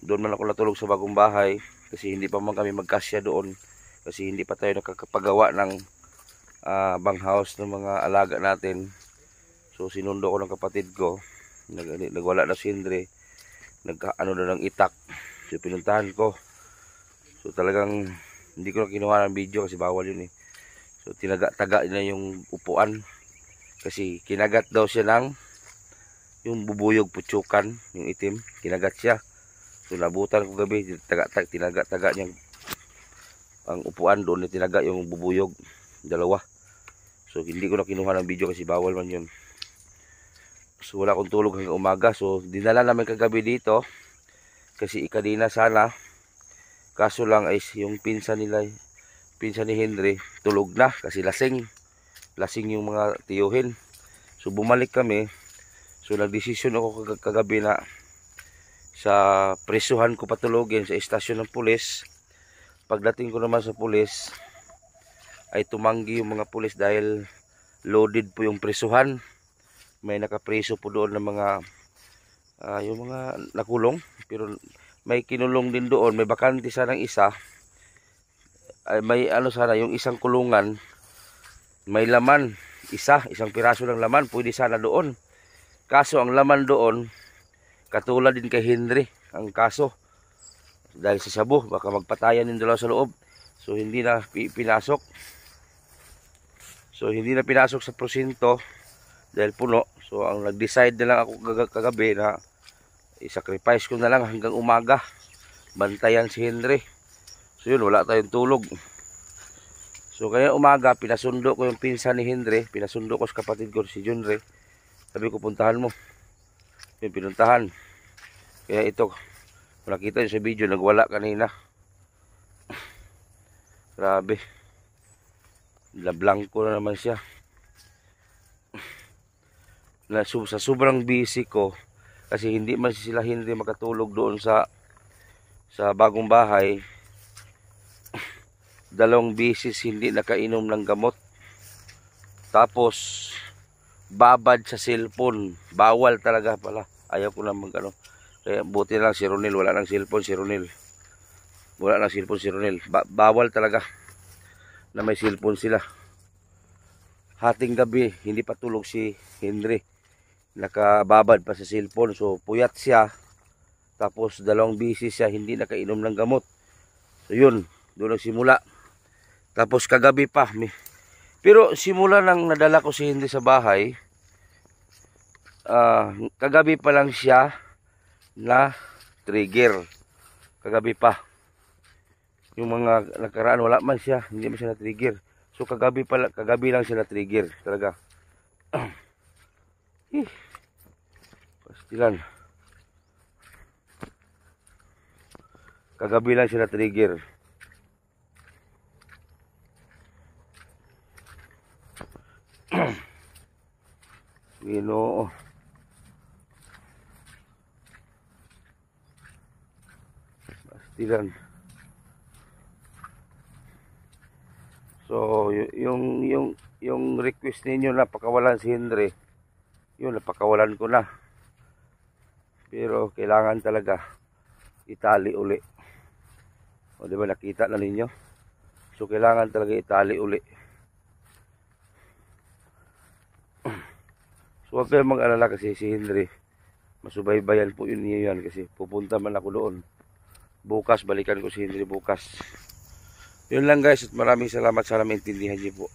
doon man ako natulog sa bagong bahay kasi hindi pa man kami magkasya doon kasi hindi pa tayo nakakapagawa ng bang house ng mga alaga natin. So sinundo ko ng kapatid ko Nagwala na si Henry. Ano na ng itak. So pinuntahan ko. So talagang hindi ko na kinuha ng video kasi bawal yun eh. So tinaga-taga na yung upuan. Kasi kinagat daw siya ng yung bubuyog putsukan, yung itim. Kinagat siya. So nabutan ko gabi. Tinaga-taga niya ang upuan doon. Tinaga yung bubuyog. Dalawa. So hindi ko na kinuha ng video kasi bawal man yun. So wala akong tulog hanggang umaga. So dinala namin kagabi dito. Kasi ikadina sana. Kaso lang ay yung pinsan ni Henry tulog na kasi lasing. Lasing yung mga tiyuhin. So bumalik kami. So nagdesisyon ako kagabi na sa presuhan ko patulogin sa estasyon ng pulis. Pagdating ko naman sa pulis ay tumanggi yung mga pulis dahil loaded po yung presuhan. May nakapreso po doon ng mga yung mga nakulong, pero may kinulong din doon, may bakante sanang isa. Ay may ano sana yung isang kulungan may laman, isang piraso ng laman, pwede sana doon. Kaso ang laman doon katulad din kay Henry ang kaso. Dahil sa sabo, baka magpatayan din dalawa sa loob. So hindi na pinasok. So hindi na pinasok sa prosinto dahil puno. So ang nag-decide na lang ako kagabi na i-sacrifice ko na lang hanggang umaga. Bantayan si Henry. So yun, wala tayong tulog. So kaya umaga, pinasundo ko yung pinsan ni Henry. Pinasundo ko sa kapatid ko si Junre. Sabi ko, puntahan mo. Yung pinuntahan. Kaya ito, nakita nyo sa video, nagwala kanina. Grabe. Blanco na naman siya. Sa sobrang busy ko, kasi hindi man sila Henry makatulog doon sa bagong bahay. 2 beses hindi nakainom ng gamot. Tapos babad sa cellphone. Bawal talaga pala. Ayaw ko na magano. Kaya buti lang si Ronel, wala nang cellphone si Ronel. Wala nang cellphone si Ronel. Bawal talaga na may cellphone sila. Hating gabi, hindi pa tulog si Henry. Nakababad pa sa cellphone. So puyat siya. Tapos 2 beses siya hindi nakainom ng gamot. So yun, doon nagsimula. Tapos kagabi pa. Pero simula nang nadala ko si Henry sa bahay, kagabi pa lang siya na trigger. Kagabi pa. Yung mga nakaraan wala man siya, hindi man siya na trigger. So kagabi lang siya na trigger talaga. Pastilan. Kagabi lang siya na trigger. Ginoo. Pastilan. So, yung request ninyo na pakawalan si Henry, yun, napakawalan ko na. Pero kailangan talaga itali uli. O, di ba nakita na ninyo? So, kailangan talaga itali uli. So, huwag kayo mag-alala kasi si Henry, masubaybayan po yun niyo yan kasi pupunta man ako doon. Bukas, balikan ko si Henry bukas. Yun lang guys, at maraming salamat. Sana maintindihan niyo po.